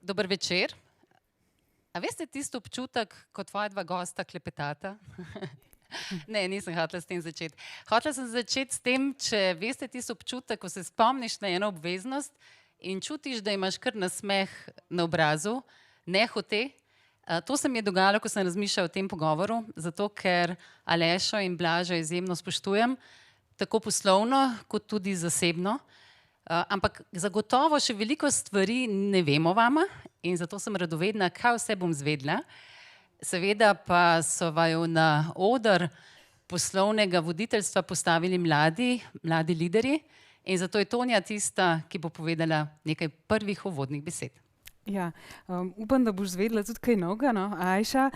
Dober večer. A veste tisto občutek, ko tvoja dva gosta klepetata? Ne, nisem hotela s tem začeti. Hotela sem začeti s tem, če veste tisto občutek, ko se spomniš na eno obveznost in čutiš, da imaš kar nasmeh na obrazu, nehote. To se mi je dogajalo, ko sem razmišljala o tem pogovoru, zato ker Alešo in Blaža izjemno spoštujem, tako poslovno kot tudi zasebno. Ampak zagotovo še veliko stvari ne vemo vama in zato sem radovedna, kaj vse bom zvedla. Seveda pa so vaju na oder poslovnega voditeljstva postavili mladi lideri in zato je Tonja tista, ki bo povedala nekaj prvih uvodnih besed. Ja, upam, da boš zvedela tudi kaj novega, no, Ajša.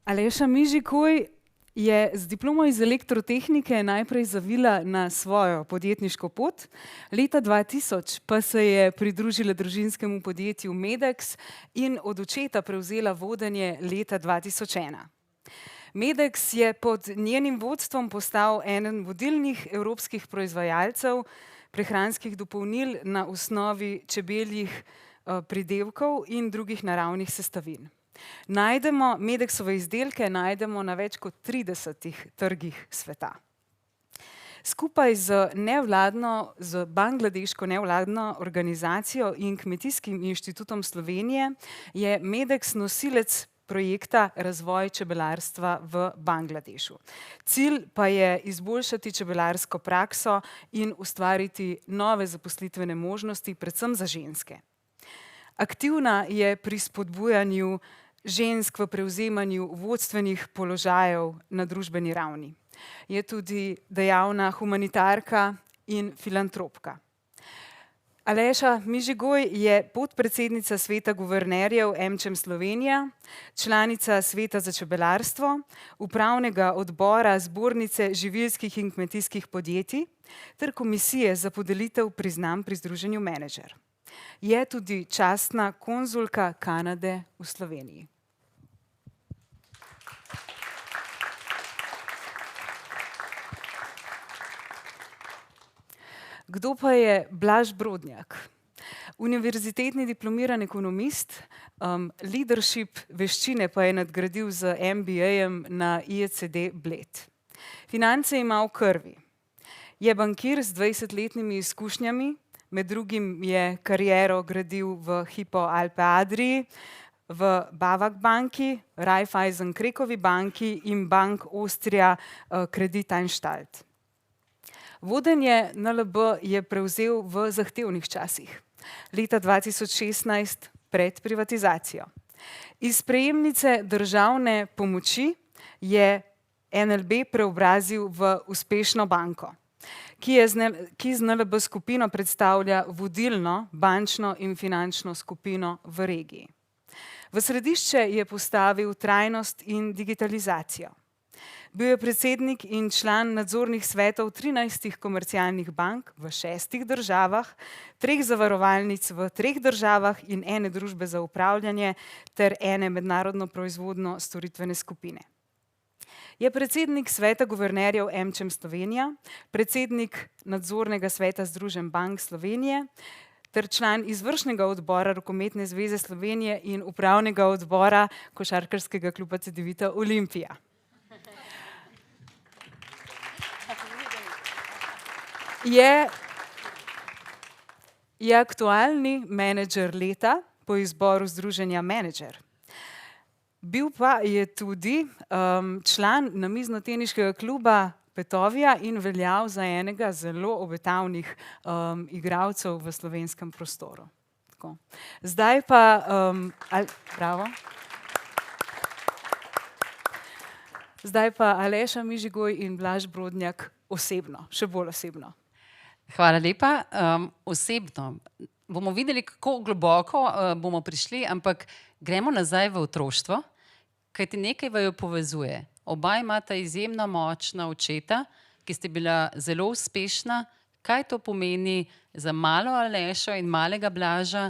Aleša Mižikuj je z diplomo iz elektrotehnike najprej zavila na svojo podjetniško pot. Leta 2000 pa se je pridružila družinskemu podjetju Medex in od očeta prevzela vodenje leta 2001. Medex je pod njenim vodstvom postal eden vodilnih evropskih proizvajalcev prehranskih dopolnil na osnovi čebeljih pridelkov in drugih naravnih sestavin. Medexove izdelke najdemo na več kot 30 trgih sveta. Skupaj z bangladeško nevladno organizacijo in Kmetijskim inštitutom Slovenije je Medex nosilec projekta Razvoj čebelarstva v Bangladešu. Cilj pa je izboljšati čebelarsko prakso in ustvariti nove zaposlitvene možnosti, predvsem za ženske. Aktivna je pri spodbujanju žensk v prevzemanju vodstvenih položajev na družbeni ravni. Je tudi dejavna humanitarka in filantropka. Aleša Mižigoj je podpredsednica sveta guvernerjev AmCham Slovenija, članica sveta za čebelarstvo, upravnega odbora Zbornice živilskih in kmetijskih podjetij ter komisije za podelitev priznanj pri združenju Menedžer. Je tudi častna konzulka Kanade v Sloveniji. Kdo pa je Blaž Brodnjak? Univerzitetni diplomirani ekonomist, leadership veščine pa je nadgradil z MBA-jem na IECD Bled. Finance ima v krvi. Je bankir z 20-letnimi izkušnjami, med drugim je kariero gradil v Hypo Alpe Adrii, v Bavag banki, Raiffeisen Krekovi banki in Bank Austria Kreditanstalt. Vodenje NLB je prevzel v zahtevnih časih, leta 2016 pred privatizacijo. Iz prejemnice državne pomoči je NLB preobrazil v uspešno banko, ki z NLB skupino predstavlja vodilno bančno in finančno skupino v regiji. V središče je postavil trajnost in digitalizacijo. Bil je predsednik in član nadzornih svetov 13 komercialnih bank v 6 državah, 3 zavarovalnic v 3 državah in ene družbe za upravljanje ter ene mednarodno proizvodno storitvene skupine. Je predsednik sveta guvernerjev AmCham Slovenija, predsednik nadzornega sveta Združenj bank Slovenije ter član izvršnega odbora Rokometne zveze Slovenije in upravnega odbora košarkarskega kluba Cedevita Olimpija. Je aktualni menedžer leta po izboru združenja Menedžer. Bil pa je tudi član namiznoteniškega kluba Petovija in veljal za enega zelo obetavnih igralcev v slovenskem prostoru. Tako. Zdaj pa, bravo. Zdaj pa Aleša Mižigoj in Blaž Brodnjak osebno, še bolj osebno. Hvala lepa. Osebno. Bomo videli, kako globoko bomo prišli, ampak gremo nazaj v otroštvo, kajti nekaj vaju povezuje. Oba imata izjemno močna očeta, ki sta bila zelo uspešna. Kaj to pomeni za malo Alešo in malega Blaža?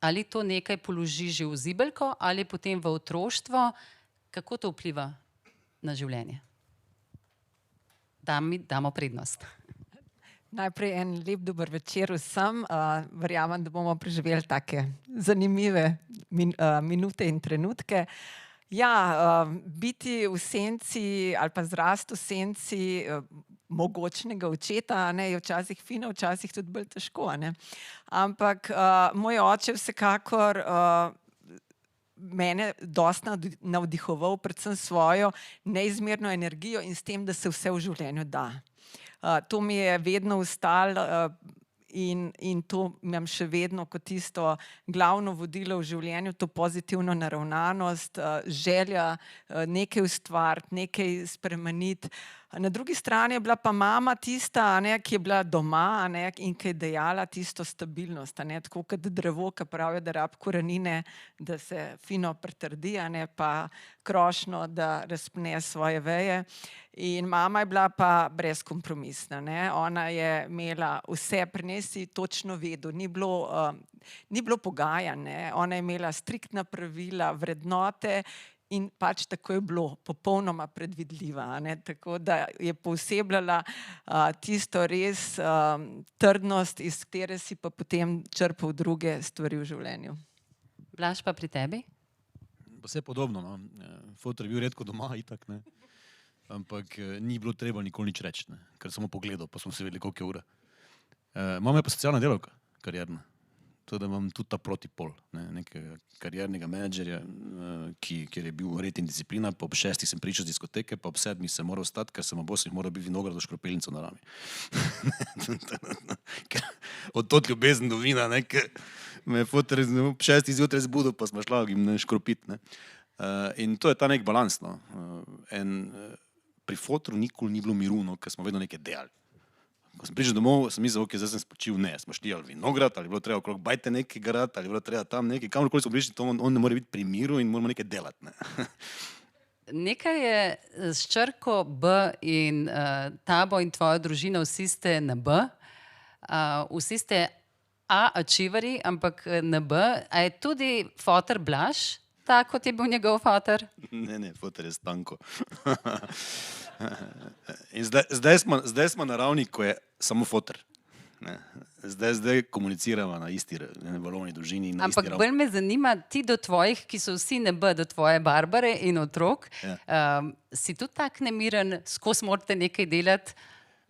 Ali to nekaj položi že v zibelko ali potem v otroštvo? kako to vpliva na življenje? Damo prednost. Najprej en lep dober večer vsem. Verjamem, da bomo preživeli take zanimive minute in trenutke. Ja, biti v senci ali pa zrasti v senci mogočnega očeta, je včasih fino, včasih tudi bolj težko. Ampak moj oče vsekakor mene dosti navdihoval, predvsem svojo neizmerno energijo in s tem, da se vse v življenju da. To mi je vedno ostalo in to imam še vedno kot tisto glavno vodilo v življenju, to pozitivno naravnanost, želja nekaj ustvariti, nekaj spremeniti. Na drugi strani je bila pa mama tista, ki je bila doma in ki je dejala tisto stabilnost. Tako kot drevo, ki pravijo, da rab korenine, da se fino pretrdi, pa krošno, da razpne svoje veje. In mama je bila pa brezkompromisna. Ona je imela vse, pri njej si točno vedel, ni bilo pogajanj. Ona je imela striktna pravila, vrednote. In pač tako je bilo, popolnoma predvidljiva. Tako da je poosebljala tisto res trdnost, iz katere si pa potem črpal druge stvari v življenju. Blaž, pa pri tebi? Vse podobno. Fotor je bil redko doma, itak. Ampak ni bilo treba nikoli nič reči, ker samo pogledal, pa smo se vedeli, koliko je ura. Mama je pa socialna delavka, karierna. To, da imam tudi ta protipol, nekega kariernega menedžerja, kjer je bil red in disciplina, pa ob 6 sem prišel z diskoteke, pa ob 7 sem moral stati, ker sem ob 8 moral biti vinograd v škropilnico na rami. Od tod ljubezen do vina, ker me je fotor ob 6 zjutraj zbudil, pa smo šla škropit. In to je ta nek balans. Pri fotru nikoli ni bilo miru, ker smo vedno nekaj delali. Ko sem prišel domov, sem mislil, zdaj sem spočil, smo šli ali vinograd, ali je bilo treba okrog bajte nekaj garati, ali je bilo treba tam nekaj, kamorkoli smo prišli, on ne more biti pri miru in moramo nekaj delati. Nekaj je s črko B in tabo in tvojo družino, vsi ste na B, vsi ste A-achieverji, ampak na B. A je tudi fotor Blaž, tak kot je bil njegov fotor? Ne, fotor je Stanko. In zdaj smo na ravni, ko je samo fotor. Zdaj komuniciramo na isti valovni dolžini. Ampak bolj me zanima, ti do tvojih, ki so vsi na B, do tvoje Barbare in otrok, si tudi tak nemiren, skozi morate nekaj delati?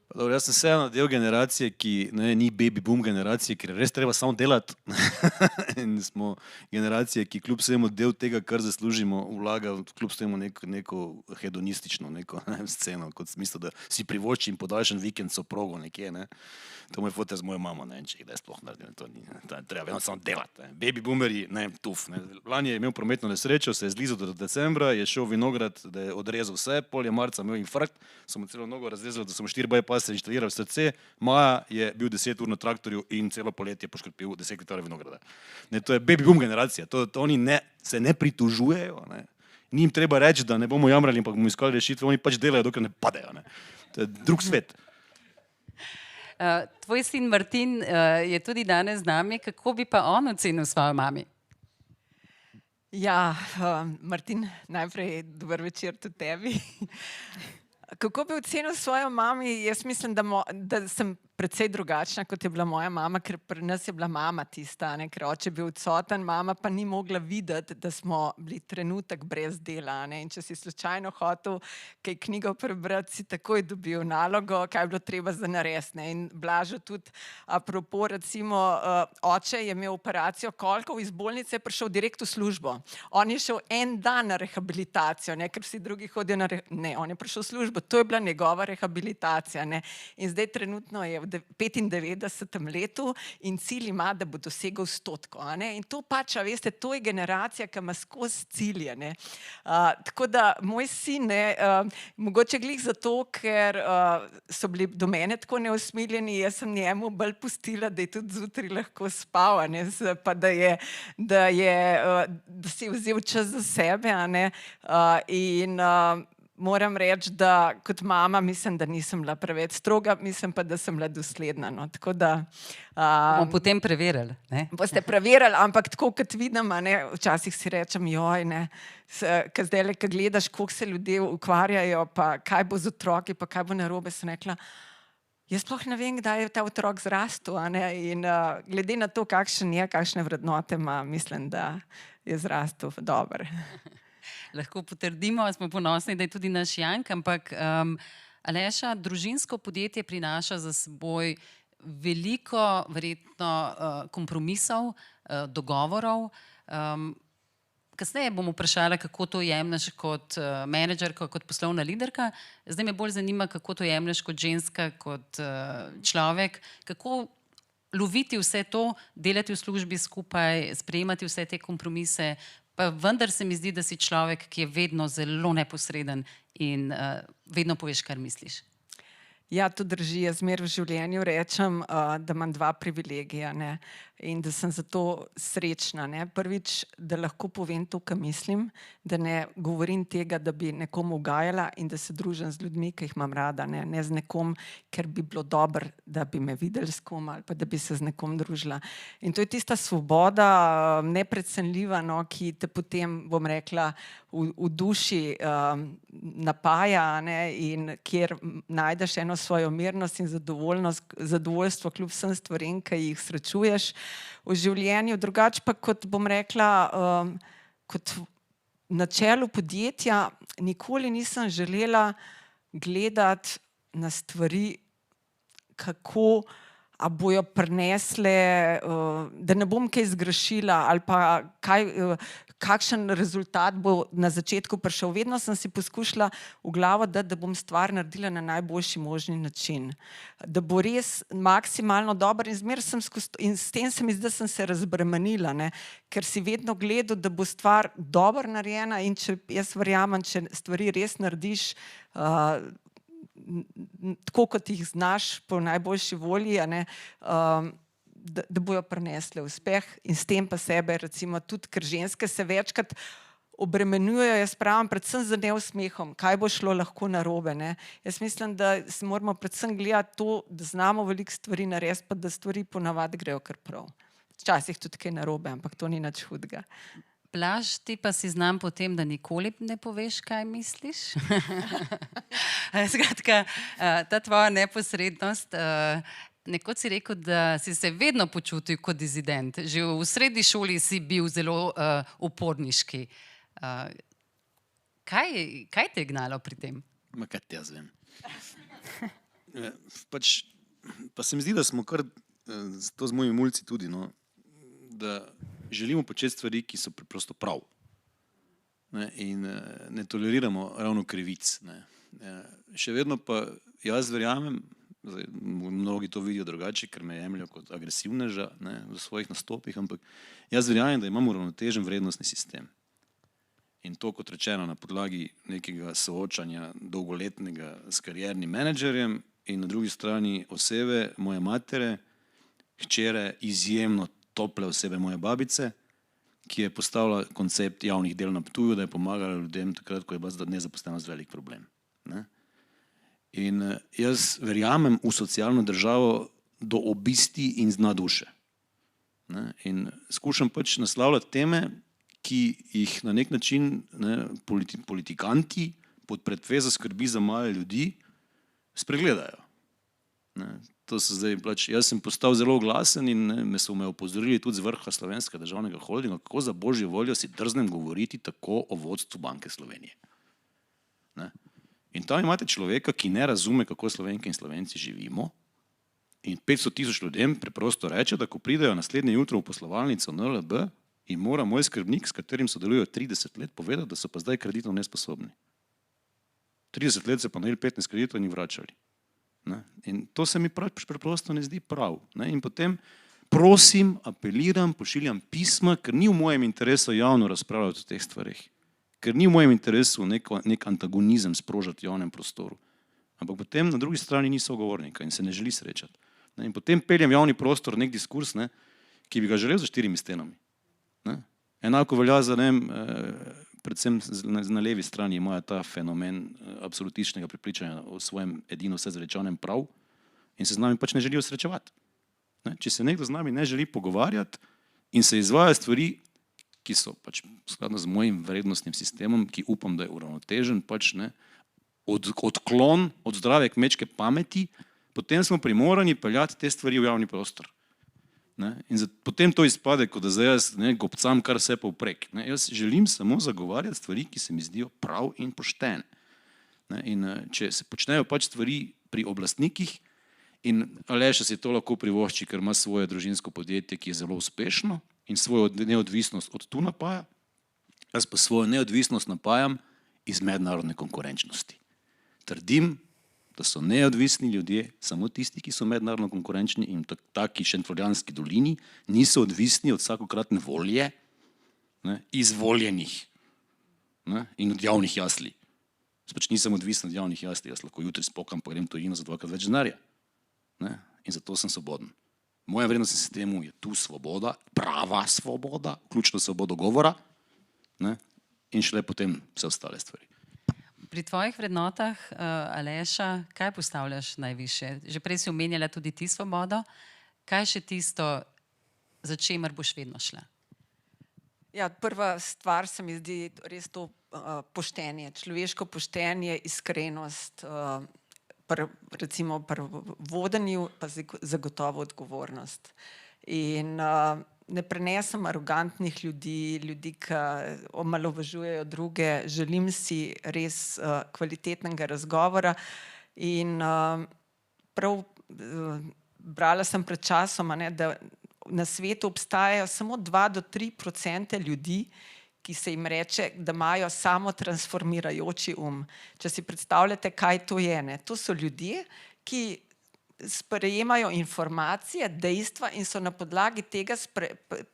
Jaz sem vseeno del generacije, ki ni baby boom generacije, ker je res treba samo delati. In smo generacije, ki kljub vsemu del tega, kar zaslužimo, vlaga kljub vsemu neko hedonistično sceno, kot smisel, da si privoščim podaljšan vikend soprogo nekje. To moj fotor z mojo mamo, če jih da sploh naredim, to ni treba, vedno samo delati. Baby boomeri, tuf. Lani je imel prometno nesrečo, se je zlizal do decembra, je šel v vinograd, da je odrezal vse, pol je marca imel infarkt, so mu celo nogo razrezali, da so mu 4 bypasse inštaliral v srce, maja je bil 10 ur na traktorju in celo poletje poškrpil 10 hektarjev vinograda. To je baby boom generacija, oni se ne pritožujejo, ni jim treba reči, da ne bomo jamrali, ampak bomo iskali rešitve, oni pač delajo, dokler ne padejo. To je drug svet. Tvoj sin Martin je tudi danes z nami, kako bi pa on ocenil svojo mami? Ja, Martin, najprej dober večer tudi tebi. Kako bi ocenil svojo mami? Jaz mislim, da sem precej drugačna, kot je bila moja mama, ker pri nas je bila mama tista, ker oče je bil odsoten, mama pa ni mogla videti, da smo bili trenutek brez dela. In če si slučajno hotel kaj knjigo prebrati, si takoj dobil nalogo, kaj je bilo treba za narediti. In Blažo tudi, apropo, recimo, oče je imel operacijo kolkov, iz bolnice je prišel direkt v službo. On je šel en dan na rehabilitacijo, ker vsi drugi hodijo na rehabilitacijo. On je prišel v službo, to je bila njegova rehabilitacija. In zdaj trenutno je v 95. letu in cilj ima, da bo dosegel 100. In to pač, veste, to je generacija, ki ima skozi cilje. Tako da moj sin, mogoče glih zato, ker so bili do mene tako neusmiljeni, jaz sem njemu bolj pustila, da je tudi zjutraj lahko spal, pa da si je vzel čas za sebe. In moram reči, da kot mama mislim, da nisem bila preveč stroga, mislim pa, da sem bila dosledna. No. Tako da Bomo potem preverili. Ne? boste preverili, ampak tako kot vidim, včasih si rečem, joj, ker zdaj, ko gledaš, koliko se ljudje ukvarjajo, pa kaj bo z otroki, pa kaj bo narobe, sem rekla, jaz sploh ne vem, kdaj je ta otrok zrastel, in glede na to, kakšne vrednote ima, mislim, da je zrastel dobro. Lahko potrdimo, smo ponosni, da je tudi naš Jank, ampak Aleša, družinsko podjetje prinaša za seboj veliko, verjetno, kompromisov, dogovorov. Kasneje bom vprašala, kako to jemlješ kot menedžerka, kot poslovna liderka. Zdaj me bolj zanima, kako to jemlješ kot ženska, kot človek, kako loviti vse to, delati v službi skupaj, sprejemati vse te kompromise, pa vendar se mi zdi, da si človek, ki je vedno zelo neposreden in vedno poveš, kar misliš. Ja, to drži. Jaz zmeraj v življenju rečem, da imam dva privilegija, in da sem zato srečna. Prvič, da lahko povem to, kar mislim, da ne govorim tega, da bi nekomu ugajala in da se družim z ljudmi, ki jih imam rada, ne z nekom, ker bi bilo dobro, da bi me videli s kom ali pa da bi se z nekom družila. In to je tista svoboda, neprecenljiva, ki te potem, bom rekla, v duši napaja, in kjer najdeš eno svojo mirnost in zadovoljstvo kljub vsem stvarem, ki jih srečuješ v življenju. Drugače pa, kot bom rekla, kot na čelu podjetja nikoli nisem želela gledati na stvari, kako a bojo prinesle, da ne bom kaj zgrešila ali pa kakšen rezultat bo na začetku prišel. Vedno sem si poskušala v glavo dati, da bom stvar naredila na najboljši možni način. Da bo res maksimalno dobro in s tem se mi zdi, da sem se razbremenila, ker si vedno gledal, da bo stvar dobro narejena in če jaz verjamem, če stvari res narediš tako, kot jih znaš, po najboljši volji, da bojo prinesle uspeh in s tem pa sebe, recimo tudi, ker ženske se večkrat obremenjujejo, jaz pravim, predvsem z neusmehom, kaj bo šlo lahko narobe. Jaz mislim, da se moramo predvsem gledati to, da znamo veliko stvari narediti, pa da stvari ponavadi grejo kar prav. Včasih tudi kaj narobe, ampak to ni nič hudega. Blaž, ti pa si znam po tem, da nikoli ne poveš, kaj misliš. Skratka, ta tvoja neposrednost, nekoč si rekel, da si se vedno počutil kot dizident. Že v srednji šoli si bil zelo uporniški. Kaj te je gnalo pri tem? Ma kaj te jaz vem. Pa se mi zdi, da smo kar, to z mojimi mulci tudi, da želimo početi stvari, ki so preprosto prav. In ne toleriramo ravno krivic. Še vedno pa jaz verjamem, mnogi to vidijo drugače, ker me jemljajo kot agresivneža v svojih nastopih, ampak jaz verjamem, da imamo uravnotežen vrednostni sistem. In to, kot rečeno, na podlagi nekega soočanja dolgoletnega s kariernim menedžerjem in na drugi strani osebe, moje matere, hčere, izjemno tople osebe moje babice, ki je postavila koncept javnih del na Ptuju, da je pomagala ljudem takrat, ko je bila nezaposlenost velik problem. In jaz verjamem v socialno državo do obisti in z dna duše. In skušam pač naslavljati teme, ki jih na nek način politikanti pod pretvezo skrbi za male ljudi spregledajo. To so zdaj, jaz sem postal zelo glasen in me so opozorili tudi z vrha Slovenskega državnega holdinga, kako za božjo voljo si drznem govoriti tako o vodstvu Banke Slovenije. In tam imate človeka, ki ne razume, kako Slovenke in Slovenci živimo, in 500.000 ljudem preprosto reče, da ko pridejo naslednje jutro v poslovalnico NLB, jim mora moj skrbnik, s katerim sodelujo 30 let, povedati, da so pa zdaj kreditno nesposobni. 30 let se pa najeli 15 kreditov in jih vračali. In to se mi preprosto ne zdi prav. In potem prosim, apeliram, pošiljam pisma, ker ni v mojem interesu javno razpravljati o teh stvarih. Ker ni v mojem interesu nek antagonizem sprožati v javnem prostoru. Ampak potem na drugi strani ni sogovornika in se ne želi srečati. In potem peljem javni prostor, nek diskurs, ki bi ga želel za 4 stenami. Enako velja za predvsem na levi strani imajo ta fenomen absolutističnega prepričanja o svojem edino vsezrečanem prav in se z nami pač ne želijo srečevati. Če se nekdo z nami ne želi pogovarjati in se izvaja stvari, ki so pač skladno z mojim vrednostnim sistemom, ki upam, da je uravnotežen, pač odklon od zdrave kmečke pameti, potem smo primorani peljati te stvari v javni prostor. In potem to izpade, kot da zdaj jaz gobcam kar vse povprek. Jaz želim samo zagovarjati stvari, ki se mi zdijo prav in poštene. In če se počnejo pač stvari pri oblastnikih, in Aleša si to lahko privošči, ker ima svoje družinsko podjetje, ki je zelo uspešno in svojo neodvisnost od tu napaja, jaz pa svojo neodvisnost napajam iz mednarodne konkurenčnosti. Trdim, da so neodvisni ljudje samo tisti, ki so mednarodno konkurenčni in taki šentflorjanski dolini niso odvisni od vsakokratne volje izvoljenih in od javnih jasli. Jaz pač nisem odvisen od javnih jasli, jaz lahko jutri spokam pa grem tujino za 2x več denarja. In zato sem svoboden. V mojem vrednostnem sistemu je tu svoboda, prava svoboda, vključno svobodo govora in šele potem vse ostale stvari. Pri tvojih vrednotah, Aleša, kaj postavljaš najvišje? Že prej si omenjala tudi ti svobodo. Kaj še tisto, za čemer boš vedno šla? Ja, prva stvar se mi zdi res to poštenje, človeško poštenje, iskrenost, recimo pri vodenju pa zagotovo odgovornost. In ne prenesem arogantnih ljudi, ki omalovažujejo druge, želim si res kvalitetnega razgovora in prav brala sem pred časom, da na svetu obstajajo samo 2-3% ljudi, ki se jim reče, da imajo samo transformirajoči Če si predstavljate, kaj to je, to so ljudje, ki sprejemajo informacije, dejstva in so na podlagi tega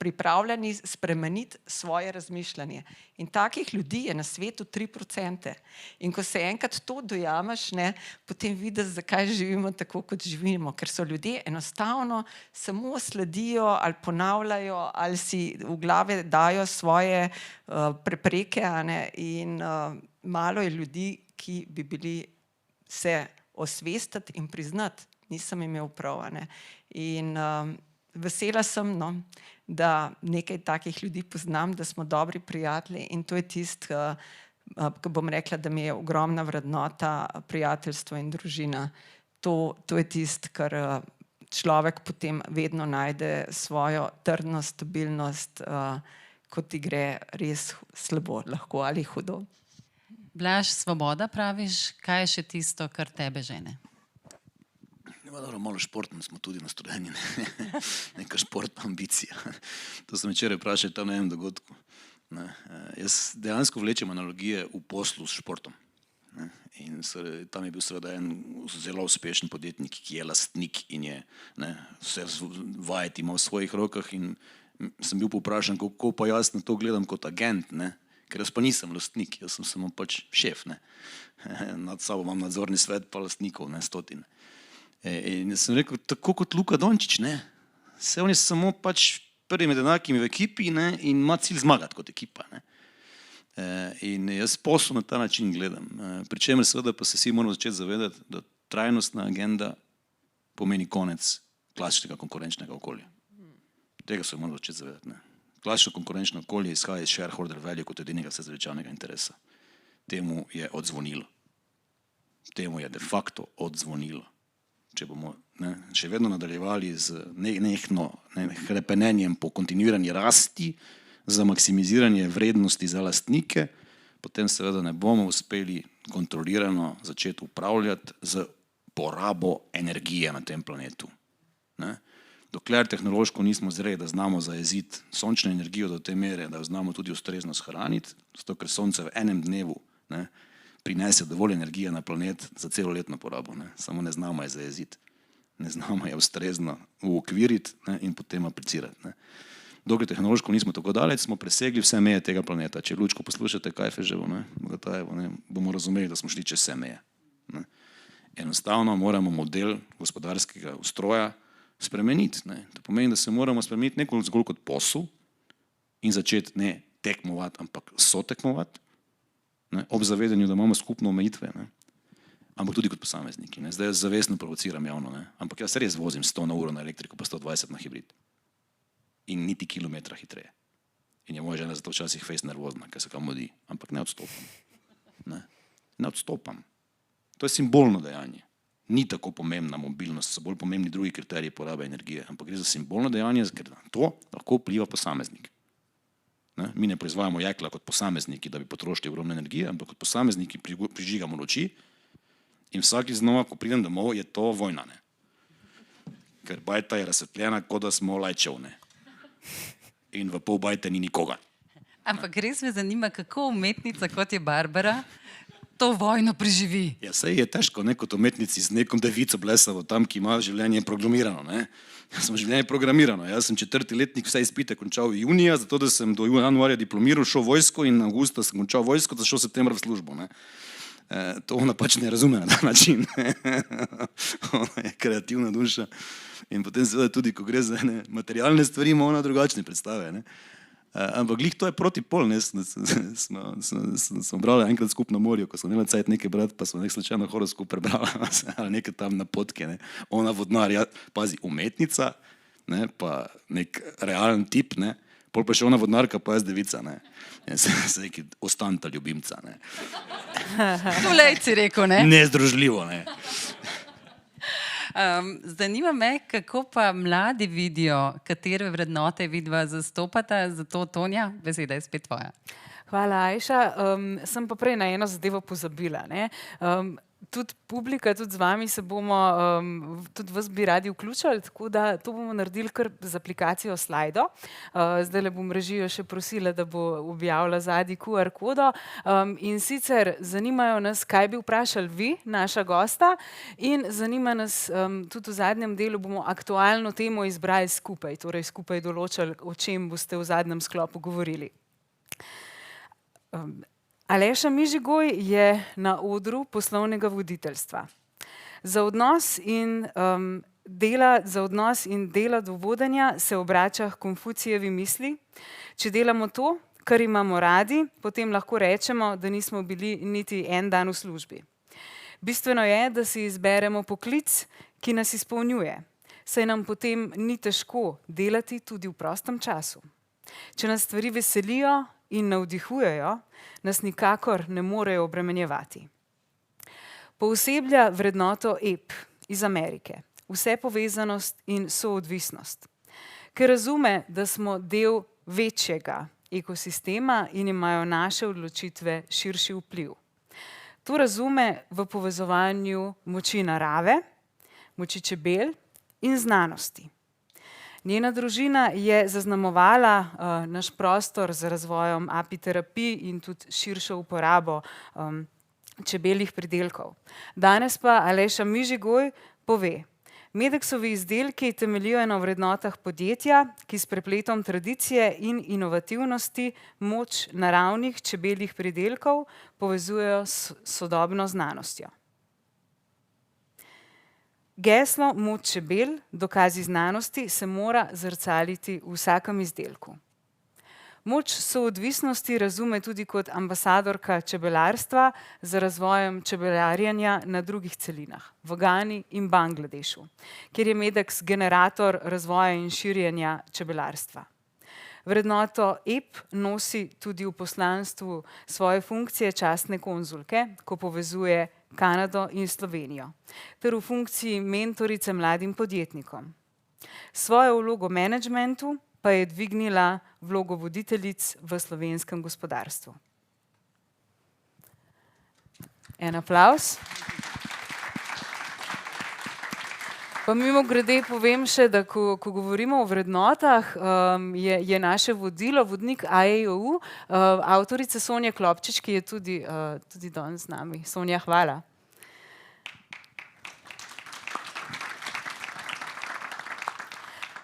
pripravljeni spremeniti svoje razmišljanje. In takih ljudi je na svetu 3%. In ko se enkrat to dojameš, potem vidiš, zakaj živimo tako, kot živimo. Ker so ljudje enostavno samo sledijo ali ponavljajo ali si v glave dajo svoje prepreke, in malo je ljudi, ki bi bili se osvestiti in priznati. Nisem imel prav. In vesela sem, da nekaj takih ljudi poznam, da smo dobri prijatelji in to je tisto, ko bom rekla, da mi je ogromna vrednota prijateljstvo in družina. To je tisto, kar človek potem vedno najde svojo trdnost, stabilnost, ko ti gre res slabo, lahko ali hudo. Blaž, svoboda praviš, kaj je še tisto, kar tebe žene? Malo športno smo tudi nastrojeni, neka športna ambicija. To sem včeraj vprašal tam na enem dogodku. Jaz dejansko vlečem analogije v poslu s športom. In tam je bil seveda en zelo uspešen podjetnik, ki je lastnik in je vse vajeti ima v svojih rokah in sem bil povprašan, kako pa jaz na to gledam kot agent, ker jaz pa nisem lastnik, jaz sem samo pač šef. Nad sabo imam nadzorni svet pa lastnikov, stotine. In sem rekel, tako kot Luka Dončić, vse on je samo pač prvi med enakimi v ekipi in ima cilj zmagati kot ekipa. In jaz posel na ta način gledam. Pri čemer seveda pa se vsi moramo začeti zavedati, da trajnostna agenda pomeni konec klasičnega konkurenčnega okolja. Tega se moramo začeti zavedati. Klasično konkurenčno okolje izhaja iz shareholder value kot edinega vsezvečanega interesa. Temu je odzvonilo. Temu je de facto odzvonilo. Če bomo še vedno nadaljevali z nehno hrepenenjem po kontinuirani rasti za maksimiziranje vrednosti za lastnike, potem seveda ne bomo uspeli kontrolirano začeti upravljati z porabo energije na tem planetu. Dokler tehnološko nismo zreli, da znamo zajeziti sončno energijo do te mere, da jo znamo tudi ustrezno shraniti, zato ker sonce v enem dnevu prinese dovolj energije na planet za celoletno porabo. Samo ne znamo je zajeziti. Ne znamo je ustrezno uokviriti in potem aplicirati. Dokler tehnološko nismo tako daleč, smo presegli vse meje tega planeta. Če Lučko poslušate Kajfeževo, bomo razumeli, da smo šli čez vse meje. Enostavno moramo model gospodarskega ustroja spremeniti. To pomeni, da se moramo spremeniti ne zgolj kot posel in začeti tekmovati, ampak sotekmovati, ob zavedanju, da imamo skupno omejitve, ampak tudi kot posamezniki. Zdaj jaz zavestno provociram javno, ampak jaz res vozim 100 na uro na elektriko, pa 120 na hibrid. In niti kilometra hitreje. In je moja žena zato včasih fejst nervozna, ker se kam mudi, ampak ne odstopam. Ne odstopam. To je simbolno dejanje. Ni tako pomembna mobilnost, so bolj pomembni drugi kriteriji porabe energije, ampak gre za simbolno dejanje, ker na to lahko vpliva posameznik. Mi ne proizvajamo jekla kot posamezniki, da bi potrošili ogromno energije, ampak kot posamezniki prižigamo luči in vsaki znova, ko pridem domov, je to vojna. Ker bajta je razsvetljena, kot da smo lajčev. In v pol bajte ni nikoga. Ampak res me zanima, kako umetnica, kot je Barbara, to vojno preživi. Ja, sej je težko, kot umetnici z nekom devico blesavo tam, ki ima življenje programirano. Jaz sem življenje programirano. Jaz sem 4. letnik vse izpite končal junija, zato da sem do januarja diplomiral, šel v vojsko in avgusta sem končal vojsko, da šel septembra v službo. To ona pač ne razume na ta način. Ona je kreativna duša. In potem seveda tudi, ko gre za materialne stvari, ima ona drugačne predstave. Ampak glih to je protipol. Smo brali enkrat skupaj na morju, ko smo imeli cajt nekaj brati, pa smo nek slučajno horoskop prebrali, ali nekaj tam na potke. Ona vodnar, pazi, umetnica, pa nek realen tip, pol pa še ona vodnarka, pa jaz devica. Se neki ostanta ljubimca. Tulej si rekel, ne? Nezdružljivo, Zanima me, kako pa mladi vidijo, katere vrednote vidva zastopata, zato Tonja, beseda je spet tvoja. Hvala, Ajša. Sem pa prej na eno zadevo pozabila. Tudi publika, tudi z vami se bomo, tudi vas bi radi vključili, tako da to bomo naredili kar z aplikacijo Slido. Zdajle bom režijo še prosila, da bo objavila zadnji QR kodo. In sicer zanimajo nas, kaj bi vprašali vi, naša gosta, in zanima nas, tudi v zadnjem delu bomo aktualno temo izbrali skupaj, torej skupaj določili, o čem boste v zadnjem sklopu govorili. Aleša Mižigoj je na odru poslovnega voditeljstva. Za odnos in dela do vodenja se obrača k Konfucijevi misli. Če delamo to, kar imamo radi, potem lahko rečemo, da nismo bili niti en dan v službi. Bistveno je, da si izberemo poklic, ki nas izpolnjuje, saj nam potem ni težko delati tudi v prostem času. Če nas stvari veselijo in navdihujejo, nas nikakor ne morejo obremenjevati. Pooseblja vrednoto EP iz Amerike, vse povezanost in soodvisnost, ker razume, da smo del večjega ekosistema in imajo naše odločitve širši vpliv. To razume v povezovanju moči narave, moči čebel in znanosti. Njena družina je zaznamovala naš prostor z razvojem apiterapij in tudi širšo uporabo čebeljih pridelkov. Danes pa Aleša Mižigoj pove, Medexovi izdelki temeljijo na vrednotah podjetja, ki s prepletom tradicije in inovativnosti moč naravnih čebeljih pridelkov povezujejo s sodobno znanostjo. Geslo moč čebel, dokazi znanosti, se mora zrcaliti v vsakem izdelku. Moč soodvisnosti razume tudi kot ambasadorka čebelarstva z razvojem čebelarjenja na drugih celinah, v Gani in Bangladešu, kjer je Medex generator razvoja in širjenja čebelarstva. Vrednoto EP nosi tudi v poslanstvu svoje funkcije častne konzulke, ko povezuje Kanado in Slovenijo, ter v funkciji mentorice mladim podjetnikom. Svojo vlogo menedžmentu pa je dvignila vlogo voditeljic v slovenskem gospodarstvu. En aplavz. Pa mimogrede povem še, da ko govorimo o vrednotah, je naše vodilo, vodnik AEOU, avtorica Sonja Klopčič, ki je tudi danes z nami. Sonja, hvala.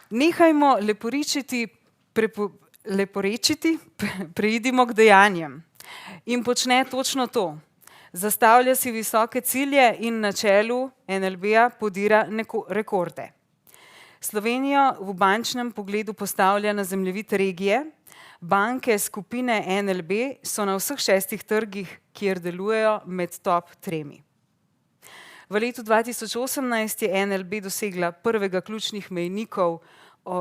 Nehajmo leporečiti, preidimo k dejanjem. In počne točno to. Zastavlja si visoke cilje in na čelu NLB-ja podira rekorde. Slovenijo v bančnem pogledu postavlja na zemljevid regije, Banke skupine NLB so na vseh 6 trgih, kjer delujejo, med top 3. V letu 2018 je NLB dosegla prvega ključnih mejnikov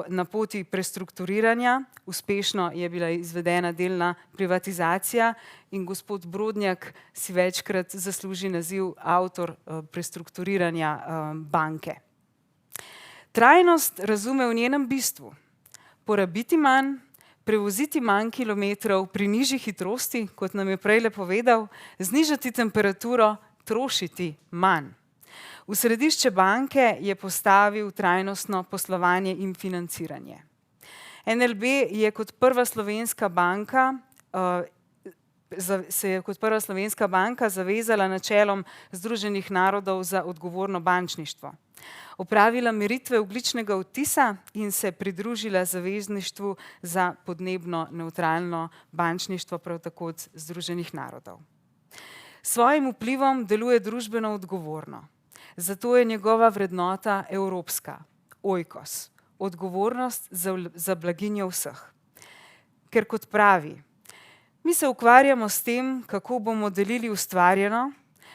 na poti prestrukturiranja. Uspešno je bila izvedena delna privatizacija in gospod Brodnjak si večkrat zasluži naziv avtor prestrukturiranja banke. Trajnost razume v njenem bistvu. Porabiti manj, prevoziti manj kilometrov pri nižji hitrosti, kot nam je prejle povedal, znižati temperaturo, trošiti manj. V središče banke je postavil trajnostno poslovanje in financiranje. NLB je kot prva slovenska banka zavezala načelom Združenih narodov za odgovorno bančništvo. Opravila meritve ogljičnega odtisa in se pridružila zavezništvu za podnebno nevtralno bančništvo, prav tako od Združenih narodov. S svojim vplivom deluje družbeno odgovorno. Zato je njegova vrednota evropska, oikos, odgovornost za blaginjo vseh. Ker kot pravi, mi se ukvarjamo s tem, kako bomo delili ustvarjeno,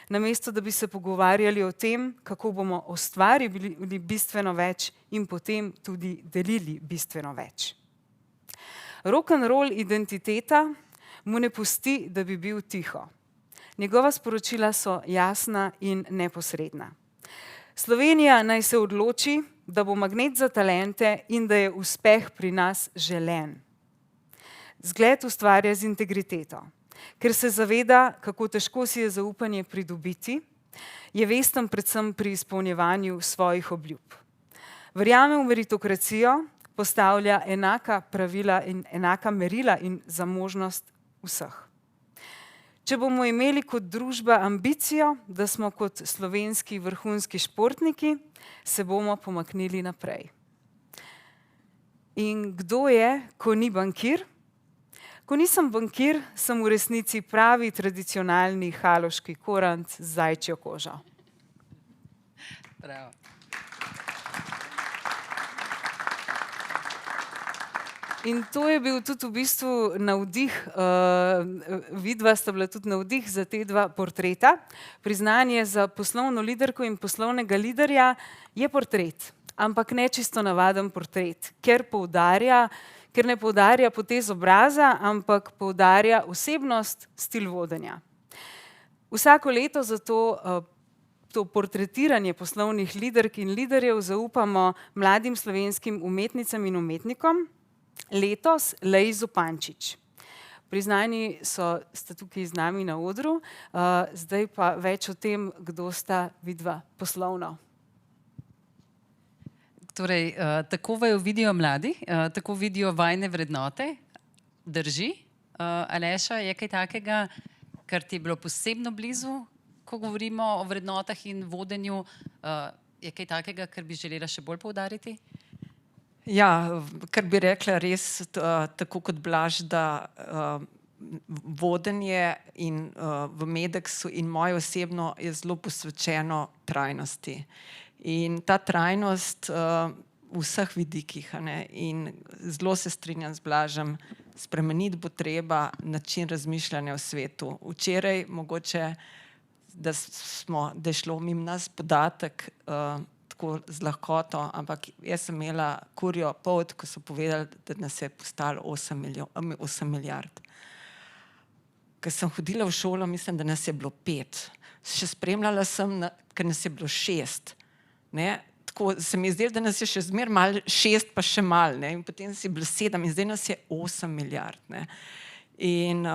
namesto da bi se pogovarjali o tem, kako bomo ustvarili bistveno več in potem tudi delili bistveno več. Rock'n'roll identiteta mu ne pusti, da bi bil tiho. Njegova sporočila so jasna in neposredna. Slovenija naj se odloči, da bo magnet za talente in da je uspeh pri nas želen. Zgled ustvarja z integriteto. Ker se zaveda, kako težko si je zaupanje pridobiti, je vesten predvsem pri izpolnjevanju svojih obljub. Verjame v meritokracijo, postavlja enaka pravila in enaka merila in za možnost vseh. Če bomo imeli kot družba ambicijo, da smo kot slovenski vrhunski športniki, se bomo pomaknili naprej. In kdo je, ko ni bankir? Ko nisem bankir, sem v resnici pravi tradicionalni haloški korant z zajčjo kožo. Bravo. In to je bil tudi v bistvu navdih, vidva sta bila tudi navdih za te dva portreta. Priznanje za poslovno liderko in poslovnega liderja je portret, ampak ne čisto navaden portret, ker ne poudarja potez obraza, ampak poudarja osebnost, stil vodenja. Vsako leto zato to portretiranje poslovnih liderk in liderjev zaupamo mladim slovenskim umetnicam in umetnikom. Letos Leji Zupančič. Priznani sta tukaj z nami na odru, zdaj pa več o tem, kdo sta vidva poslovno. Torej, tako vaju vidijo mladi, tako vidijo vajne vrednote, drži. Aleša, je kaj takega, kar ti je bilo posebno blizu, ko govorimo o vrednotah in vodenju, je kaj takega, kar bi želela še bolj poudariti? Ja, kar bi rekla res, tako kot Blaž, da vodenje in v Medeksu in moje osebno je zelo posvečeno trajnosti. In ta trajnost v vseh vidikih, in zelo se strinjam z Blažem, spremeniti bo treba način razmišljanja v svetu. Včeraj mogoče, da je šlo mimo nas podatek, tako z lahkoto, ampak jaz sem imela kurjo polt, ko so povedali, da nas je postalo 8 milijard. Ko sem hodila v šolo, mislim, da nas je bilo 5. Še spremljala sem, ker nas je bilo 6. Tako se mi je zdelo, da nas je še zmer malo 6, pa še malo. In potem si bilo 7 in zdaj nas je 8 milijard. In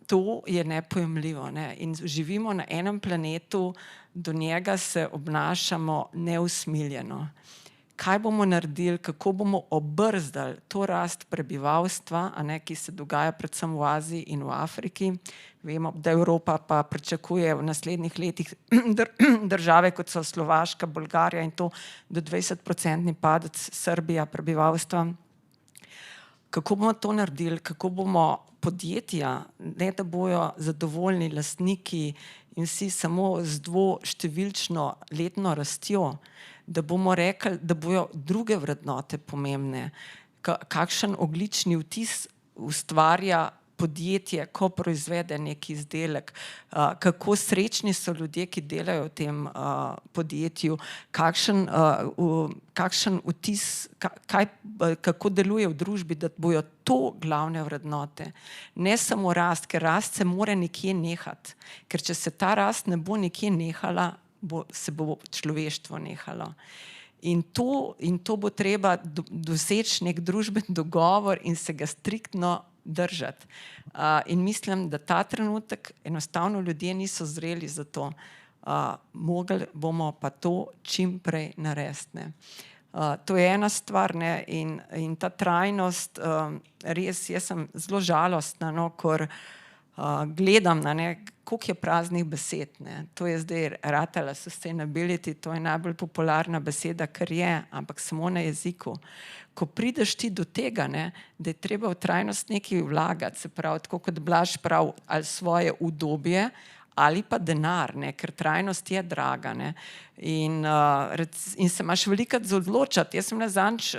to je nepojemljivo. In živimo na enem planetu, do njega se obnašamo neusmiljeno. Kaj bomo naredili, kako bomo obrzdali to rast prebivalstva, ki se dogaja predvsem v Aziji in v Afriki. Vemo, da Evropa pa pričakuje v naslednjih letih države, kot so Slovaška, Bolgarija in to do 20% padec Srbija prebivalstva. Kako bomo to naredili, kako bomo podjetja, ne da bojo zadovoljni lastniki in vsi samo z dvoštevilčno letno rastjo, da bomo rekli, da bojo druge vrednote pomembne, kakšen ogljični vtis ustvarja podjetje, ko proizvede neki izdelek, kako srečni so ljudje, ki delajo v tem podjetju, kakšen vtis, kako deluje v družbi, da bojo to glavne vrednote. Ne samo rast, ker rast se mora nekje nehati, ker če se ta rast ne bo nekje nehala, se bo človeštvo nehalo. In to bo treba doseči nek družben dogovor in se ga striktno držati. In mislim, da ta trenutek enostavno ljudje niso zreli za to. Mogli bomo pa to čim prej narediti. To je ena stvar, ne? In ta trajnost, res, jaz sem zelo žalostna, no, ker gledam na koliko je praznih besed. Ne? To je zdaj ratala sustainability, to je najbolj popularna beseda, kar je, ampak samo na jeziku. Ko prideš ti do tega, ne, da je treba v trajnost nekaj vlagati, se pravi, tako kot Blaž prav, ali svoje udobje, ali pa denar, ne, ker trajnost je draga. Ne. In se imaš velikokrat za odločati. Jaz sem nazadnjič,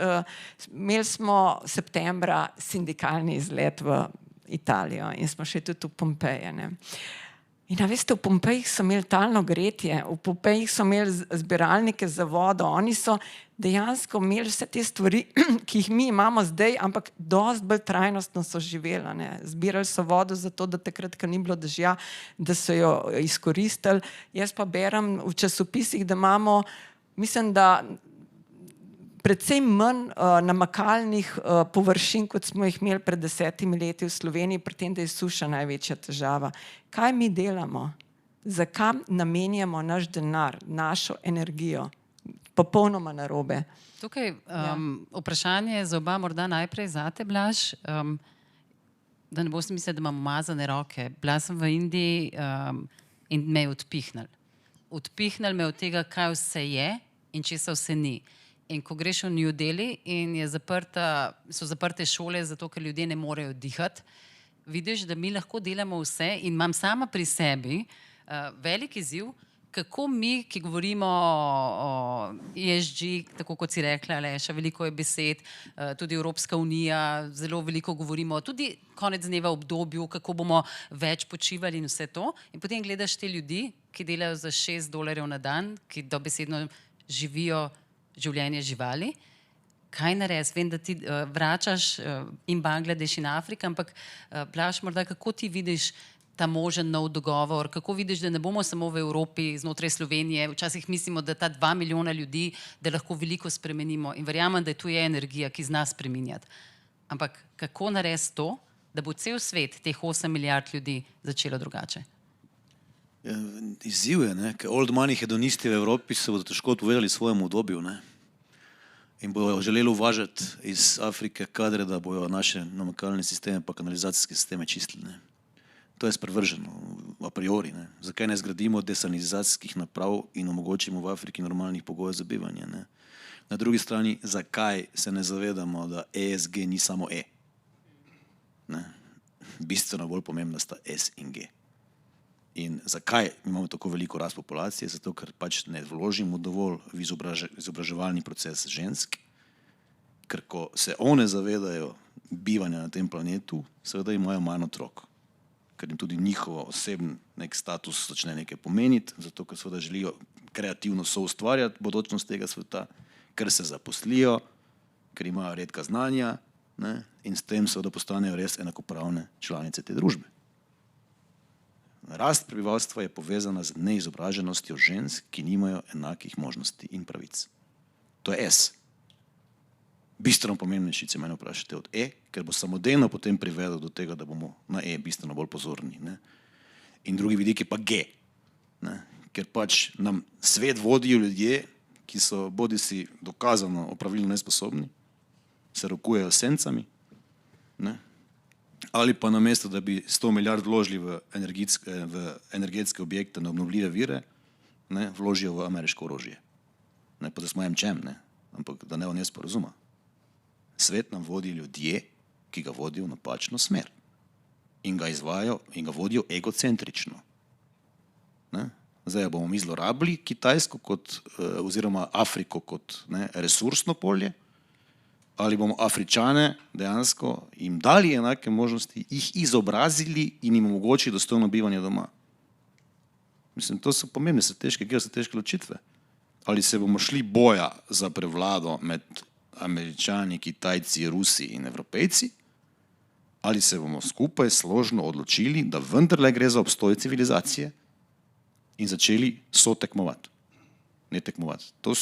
imeli smo septembra sindikalni izlet v Italijo in smo še tudi v Pompeje. Ne. In veste, v Pompejih so imeli talno gretje, v Pompejih so imeli zbiralnike za vodo, oni so dejansko imeli vse te stvari, ki jih mi imamo zdaj, ampak dosti bolj trajnostno so živeli. Ne. Zbirali so vodo zato, da takrat, ko ni bilo dežja, da so jo izkoristili. Jaz pa berem v časopisih, da imamo, mislim, da predvsem manj namakalnih površin, kot smo jih imeli pred 10 leti v Sloveniji, pri tem, da je suša največja težava. Kaj mi delamo? Zakaj namenjamo naš denar, našo energijo? Popolnoma narobe. Tukaj vprašanje za oba, morda najprej zate, Blaž, da ne boste mislili, da imam umazane roke. Bila sem v Indiji in me je odpihnili. Odpihnili me od tega, kaj vse je in česa vse ni. In ko greš v New Delhi in so zaprte šole, zato ker ljudje ne morejo dihati, vidiš, da mi lahko delamo vse in imam sama pri sebi velik izziv, kako mi, ki govorimo o ESG, tako kot si rekla, Aleša, veliko je besed, tudi Evropska unija, zelo veliko govorimo, tudi konec dneva obdobju, kako bomo več počivali in vse to. In potem gledaš te ljudi, ki delajo za $6 na dan, ki dobesedno živijo življenje živali. Kaj narediti? Vem, da ti vračaš in Bangladeš in Afrika, ampak Blaž, morda kako ti vidiš ta možen nov dogovor, kako vidiš, da ne bomo samo v Evropi, znotraj Slovenije, včasih mislimo, da ta 2 milijona ljudi, da lahko veliko spremenimo in verjamem, da tu je energija, ki zna spreminjati. Ampak kako narediti to, da bo cel svet, teh 8 milijard ljudi, začelo drugače? Izziv je, ker old money hedonisti v Evropi se bodo težko odpovedali svojemu udobju, ne? In bodo želeli uvažati iz Afrike kadre, da bojo naše namakalne sisteme pa kanalizacijske sisteme čistili. Ne? To je sprevrženo a priori. Ne? Zakaj ne zgradimo desalinizacijskih naprav in omogočimo v Afriki normalnih pogojev za bivanje? Ne? Na drugi strani, zakaj se ne zavedamo, da ESG ni samo E? Ne? Bistveno bolj pomembna sta S in G. In zakaj imamo tako veliko rast populacije? Zato, ker pač ne vložimo dovolj v izobraževalni proces žensk, ker ko se one zavedajo bivanja na tem planetu, seveda imajo manj otrok, ker jim tudi njihov osebni nek status začne nekaj pomeniti, zato ker seveda želijo kreativno soustvarjati bodočnost tega sveta, ker se zaposlijo, ker imajo redka znanja, ne? In s tem seveda postanejo res enakopravne članice te družbe. Rast prebivalstva je povezana z neizobraženostjo žensk, ki nimajo enakih možnosti in pravic. To je S. Bistveno pomembnejši, če mene vprašate, od E, ker bo samodejno potem privedel do tega, da bomo na E bistveno bolj pozorni. Ne? In drugi vidik je pa G. Ne? Ker pač nam svet vodijo ljudje, ki so bodisi dokazano opravilno nesposobni, se rokujejo s sencami, ne? Ali pa namesto, da bi 100 milijard vložili v energetske objekte na obnovljive vire, ne, vložijo v ameriško orožje. Ne pa da smo čem, ne, ampak da ne o nesporazuma. Svet nam vodi ljudje, ki ga vodijo v napačno smer in ga izvajajo in ga vodijo egocentrično. Ne. Zdaj bomo mi zlorabili Kitajsko kot, oziroma Afriko kot, ne, resursno polje, ali bomo Afričane dejansko jim dali enake možnosti, jih izobrazili in jim omogočili dostojno bivanje doma. Mislim, to so pomembne strateške, geostrateške odločitve. Ali se bomo šli boja za prevlado med Američani, Kitajci, Rusi in Evropejci, ali se bomo skupaj složno odločili, da vendarle gre za obstoj civilizacije in začeli sotekmovati. Ne tekmovati. To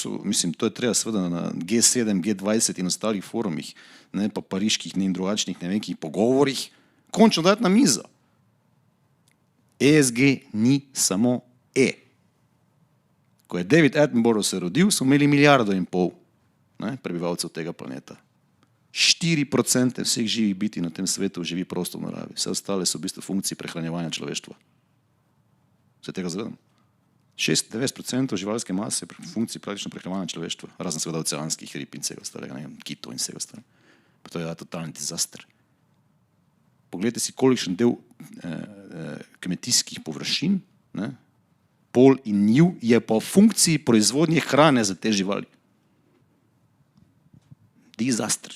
je treba seveda na G7, G20 in ostalih forumih, ne pa pariških in drugačnih ne vem kakih pogovorih, končno dati na mizo. ESG ni samo E. Ko je David Attenborough se rodil, smo imeli 1,5 milijarde prebivalcev tega planeta. 4% vseh živih bitij na tem svetu živi prosto v naravi. Vse ostale so v bistvu funkcije prehranjevanja človeštva. Se tega zavedam. 96% živalske mase je funkcije praktično prehranjevanja človeštva, razen seveda oceanskih rib in vsega ostalega, kitov in vsega ostalega. Pa to je totalni dizaster. Poglejte si, kolikšen del kmetijskih površin, pol in njiv je po funkciji proizvodnje hrane za te živali. Dizaster.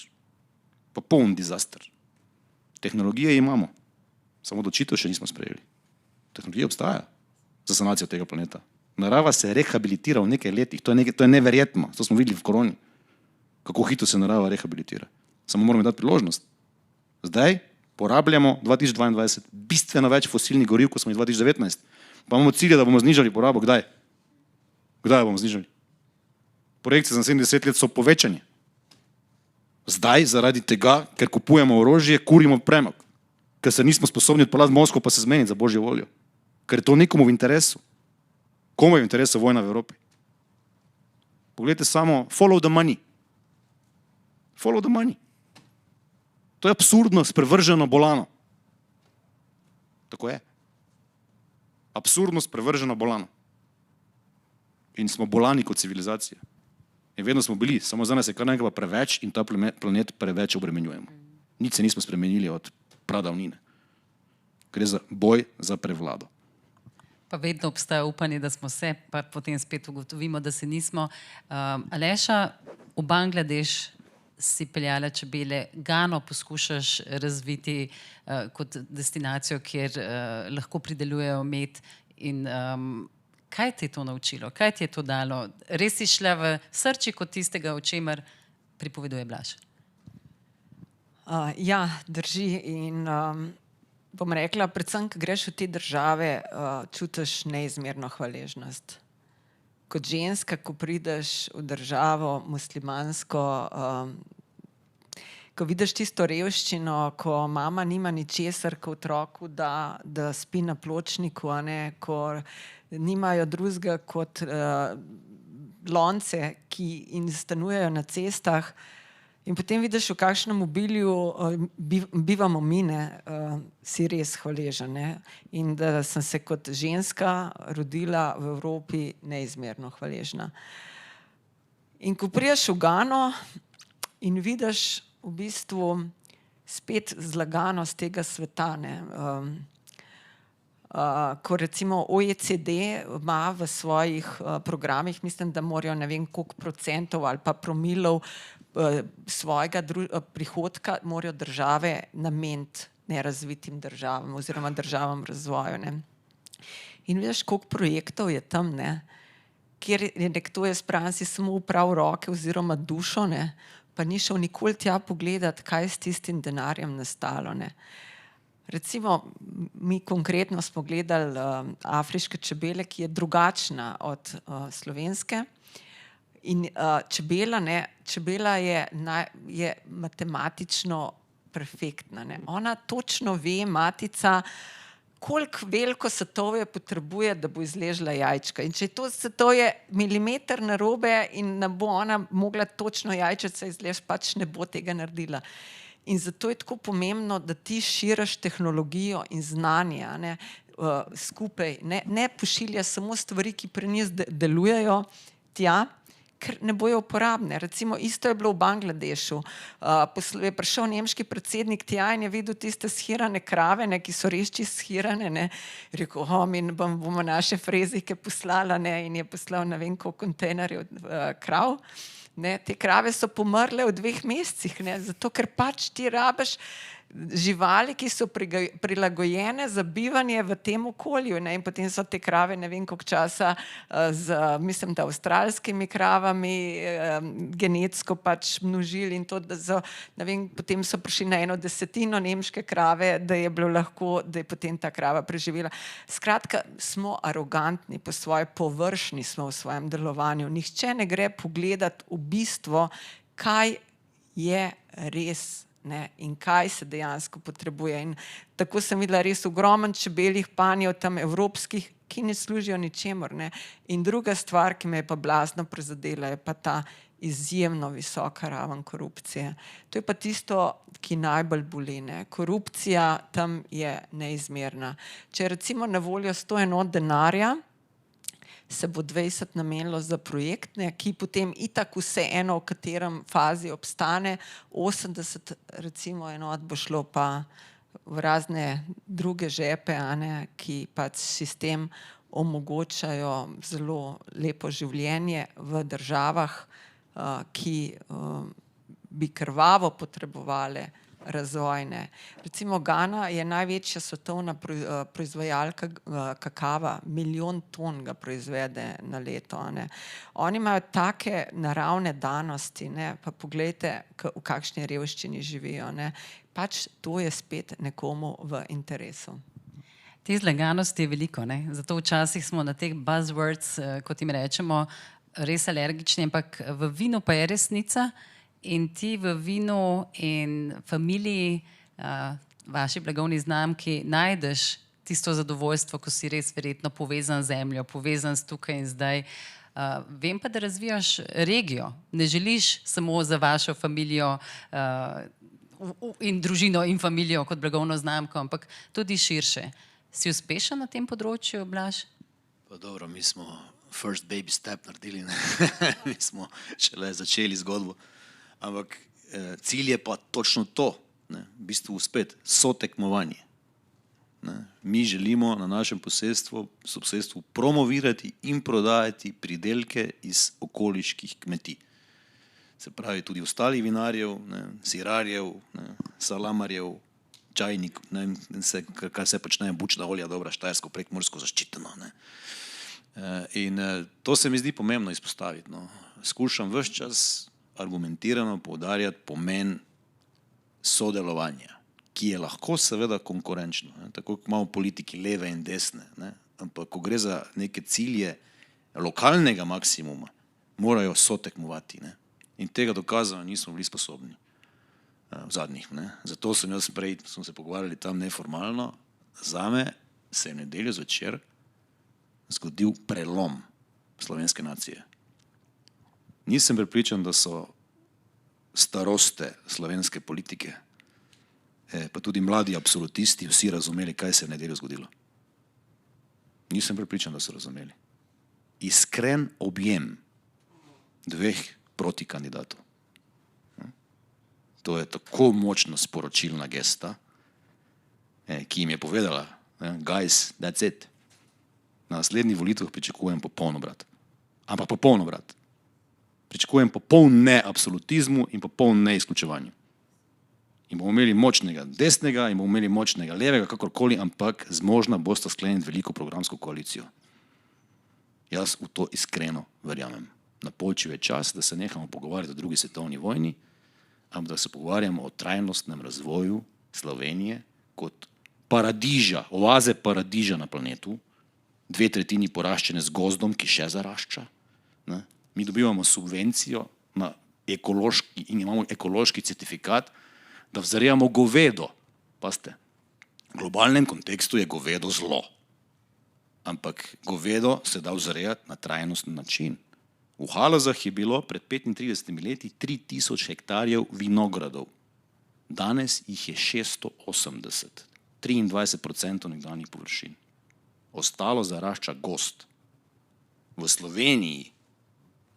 Popoln dizaster. Tehnologije imamo, samo odločitev še nismo sprejeli. Tehnologija obstaja za sanacijo tega planeta. Narava se rehabilitira v nekaj letih, to je neverjetno, to smo videli v koroni, kako hitro se narava rehabilitira. Samo moramo dati priložnost. Zdaj porabljamo 2022 bistveno več fosilnih goriv, kot smo jih 2019. Pa imamo cilje, da bomo znižali porabo. Kdaj? Kdaj bomo znižali? Projekcije za 70 let so povečanje. Zdaj, zaradi tega, ker kupujemo orožje, kurimo premog. Ker se nismo sposobni odpeljati v Moskvo pa se zmeniti za božjo voljo. Ker je to nekomu v interesu. Komu je v interesu vojna v Evropi? Poglejte samo, follow the money. Follow the money. To je absurdno, sprevrženo, bolano. Tako je. Absurdno, sprevrženo, bolano. In smo bolani kot civilizacija. In vedno smo bili, samo za nas je kar nekaj preveč in ta planet preveč obremenjujemo. Nič se nismo spremenili od pradavnine. Gre za boj za prevlado. Pa vedno obstaja upanje, da smo se, pa potem spet ugotovimo, da se nismo. Aleša, v Bangladeš si peljala čebele, Gano poskušaš razviti kot destinacijo, kjer lahko pridelujejo med. In kaj te je to naučilo? Kaj ti je to dalo? Res si šla v srčiko tistega, o čemer pripoveduje Blaž? Ja, drži. In bom rekla, predvsem, ko greš v te države, čutiš neizmerno hvaležnost. Kot ženska, ko prideš v državo muslimansko, ko vidiš tisto revščino, ko mama nima ničesar, ko otroku da spi na pločniku, ko nimajo drugega kot lonce, ki in stanujejo na cestah, in potem vidiš, v kakšnem obilju bivamo mi, si res hvaležen. In da sem se kot ženska rodila v Evropi, neizmerno hvaležna. In ko priješ v Gano in vidiš v bistvu spet zlaganost tega sveta, ko recimo OECD ima v svojih programih, mislim, da morajo ne vem koliko procentov ali pa promilov svojega prihodka morajo države nameniti nerazvitim državam oziroma državam razvoju. In vidiš, koliko projektov je tam, kjer je nekdo je spravljen si samo uprav roke oziroma dušo, pa ni šel nikoli tja pogledati, kaj s tistim denarjem nastalo. Recimo, mi konkretno smo gledali afriške čebele, ki je drugačna od slovenske. In čebela je matematično perfektna. Ona točno ve, matica, koliko veliko satovje potrebuje, da bo izležila jajčka. In če to satovje milimeter narobe in ne bo ona mogla točno jajčica izleči, pač ne bo tega naredila. In zato je tako pomembno, da ti širiš tehnologijo in znanje skupaj. Ne pošilja samo stvari, ki pri njih delujejo tja, ker ne bojo uporabne. Recimo, isto je bilo v Bangladešu. Je prišel nemški predsednik tja in je videl tiste shirane krave, ki so res čisto shirane. Rekel, mi bomo naše frezike poslala, in je poslal ne vem koliko kontejnerjev krav. Ne, te krave so pomrle v 2 mesecih, ne, zato ker pač ti rabiš živali, ki so prilagojene za bivanje v tem okolju. Ne? In potem so te krave, ne vem koliko časa, mislim, da avstralskimi kravami genetsko pač množili in to, ne vem, potem so prišli na 1/10 nemške krave, da je bilo lahko, da je potem ta krava preživela. Skratka, smo arogantni po svoje, površni smo v svojem delovanju. Nihče ne gre pogledati v bistvo, kaj je res. Ne, in kaj se dejansko potrebuje. In tako sem videla res ogromen čebeljih panjev tam evropskih, ki ne služijo ničemur. Ne. In druga stvar, ki me je pa blazno prizadela, je pa ta izjemno visoka raven korupcije. To je pa tisto, ki najbolj boli. Ne. Korupcija tam je neizmerna. Če recimo na voljo 100 enot denarja, se bo 20 namenilo za projektne, ki potem itak vseeno, v katerem fazi obstane, 80 recimo enot bo šlo pa v razne druge žepe, ki pač sistem omogočajo zelo lepo življenje v državah, ki bi krvavo potrebovale razvojne. Recimo Gana je največja svetovna proizvajalka kakava, 1 milijon ton ga proizvede na leto. Oni imajo take naravne danosti, pa poglejte, v kakšni revščini živijo. Pač to je spet nekomu v interesu. Te zlaganosti je veliko, ne? Zato včasih smo na teh buzzwords, kot jim rečemo, res alergični, ampak v vinu pa je resnica. In ti v vinu in familiji, vaši blagovni znamki, najdeš tisto zadovoljstvo, ko si res verjetno povezan z zemljo, povezan s tukaj in zdaj. Vem pa, da razvijaš regijo. Ne želiš samo za vašo familijo in družino in familijo kot blagovno znamko, ampak tudi širše. Si uspešen na tem področju, Blaž? Pa dobro, mi smo first baby step naredili, mi smo šele začeli zgodbo. Ampak cilj je pa točno to, ne, v bistvu spet sotekmovanje. Ne. Mi želimo na našem sosedstvu promovirati in prodajati pridelke iz okoliških kmetij. Se pravi tudi ostalih vinarjev, ne, sirarjev, ne, salamarjev, čajnik, ne, kar se počne, bučna olja, dobra, štajersko, prekmursko zaščiteno. Ne. In to se mi zdi pomembno izpostaviti. No. Skušam ves čas argumentirano poudarjati pomen sodelovanja, ki je lahko seveda konkurenčno, ne? Tako kot imamo politiki leve in desne, ne? Ampak ko gre za neke cilje lokalnega maksimuma, morajo sotekmovati, ne? In tega dokazano nismo bili sposobni v zadnjih. Ne? Zato smo se pogovarjali tam neformalno, zame se je v nedeljo zvečer zgodil prelom slovenske nacije. Nisem prepričan, da so staroste slovenske politike, pa tudi mladi absolutisti, vsi razumeli, kaj se je v nedeljo zgodilo. Nisem prepričan, da so razumeli. Iskren objem 2 protikandidatov. To je tako močna sporočilna gesta, ki jim je povedala, guys, that's it. Na naslednjih volitvah pričakujem popoln obrat. Ampak popoln obrat. Pričakujem popoln neabsolutizmu in popoln neizključevanju. In bomo imeli močnega desnega in bomo imeli močnega levega, kakorkoli, ampak zmožna bosta skleniti veliko programsko koalicijo. Jaz v to iskreno verjamem. Napočil je čas, da se nehamo pogovarjati o 2. svetovni vojni, ampak da se pogovarjamo o trajnostnem razvoju Slovenije kot paradiža, oaze paradiža na planetu, 2/3 poraščene z gozdom, ki še zarašča. Ne? Mi dobivamo subvencijo na ekološki in imamo ekološki certifikat, da vzrejamo govedo. Pazite, v globalnem kontekstu je govedo zlo. Ampak govedo se da vzrejati na trajnostni način. V Halozah je bilo pred 35 leti 3000 hektarjev vinogradov. Danes jih je 680, 23% nekdanjih površin. Ostalo zarašča gozd. V Sloveniji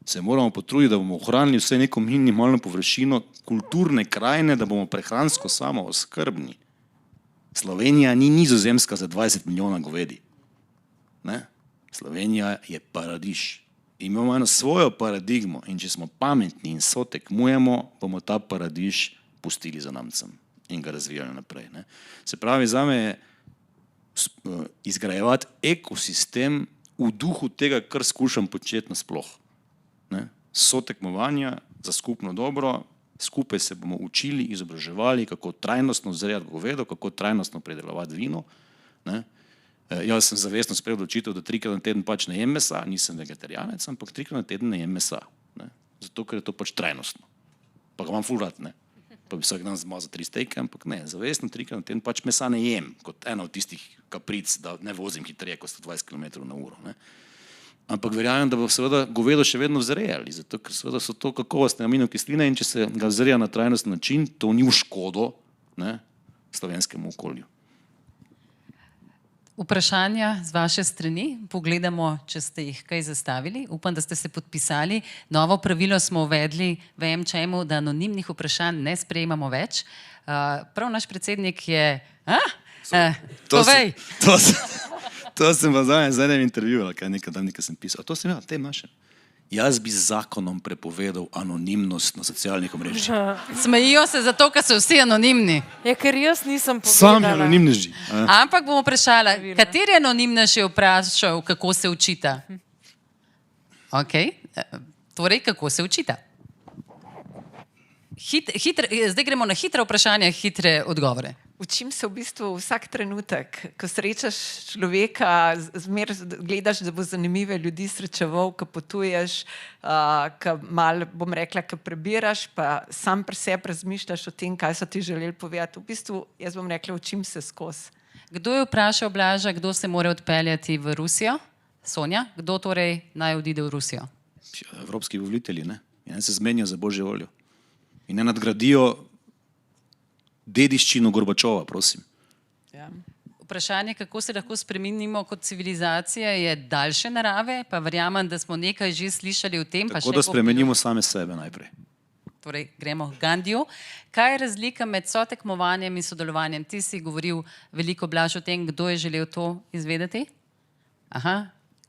se moramo potruditi, da bomo ohranili vse neko minimalno površino kulturne krajine, da bomo prehransko samooskrbni. Slovenija ni Nizozemska za 20 milijonov govedi. Ne? Slovenija je paradiž. imamo eno svojo paradigmo in če smo pametni in sotekmujemo, bomo ta paradiž pustili za namcem in ga razvijali naprej. Ne. Se pravi, zame je izgrajevati ekosistem v duhu tega, kar skušam početi nasploh. Ne. Sotekmovanja za skupno dobro, skupaj se bomo učili, izobraževali, kako trajnostno zrejati govedo, kako trajnostno predelovati vino. Ne. Jaz sem zavestno sprejel odločitev, da 3 krat na teden pač ne jem mesa, nisem vegetarijanec, ampak 3 krat na teden ne jem mesa. Ne. Zato, ker je to pač trajnostno. Pa ga imam ful rad, ne. Pa bi vsak dan zmazal 3 stejke, ampak ne, zavestno 3 krat na teden pač mesa ne jem, kot ena od tistih kapric, da ne vozim hitreje kot 120 km/h. Ne. Ampak verjamem, da bo seveda govedo še vedno vzrejali, zato ker seveda so to kakovostne aminokisline in če se ga vzreja na trajnostni način, to ni v škodo, ne, slovenskemu okolju. Vprašanja z vaše strani, pogledamo, če ste jih kaj zastavili. Upam, da ste se podpisali. Novo pravilo smo uvedli v MČM-u, da anonimnih vprašanj ne sprejemamo več. Prav naš predsednik je... Povej! To sem pa z enem intervjuju, kaj nekaj sem pisal. To sem te naše. Jaz bi z zakonom prepovedal anonimnost na socialnih omrežjih. Smejijo se zato, ker so vsi anonimni. Ja, ker jaz nisem povedala. Sam je anonimneži. Ampak bomo vprašala, kateri anonimnež je vprašal, kako se učita? Torej, kako se učita? Zdaj gremo na hitre vprašanja, hitre odgovore. Učim se v bistvu vsak trenutek, ko srečaš človeka, zmer gledaš, da bo zanimive ljudi srečeval, ko potuješ, ko malo, bom rekla, ko prebiraš, pa sam pri sebi razmišljaš o tem, kaj so ti želeli povedati. V bistvu, jaz bom rekla, učim se skozi. Kdo je vprašal Blaža, kdo se mora odpeljati v Rusijo? Sonja, kdo torej naj odide v Rusijo? Evropski voditelji, ne? In se zmenijo za božjo voljo. In ne nadgradijo dediščino Gorbačova, prosim. Ja. Vprašanje, kako se lahko spremenimo kot civilizacija, je daljše narave, pa verjamem, da smo nekaj že slišali o tem. Tako da spremenimo same sebe najprej. Torej, gremo k Gandiju. Kaj je razlika med sotekmovanjem in sodelovanjem? Ti si govoril veliko, Blaž, o tem, kdo je želel to izvedeti?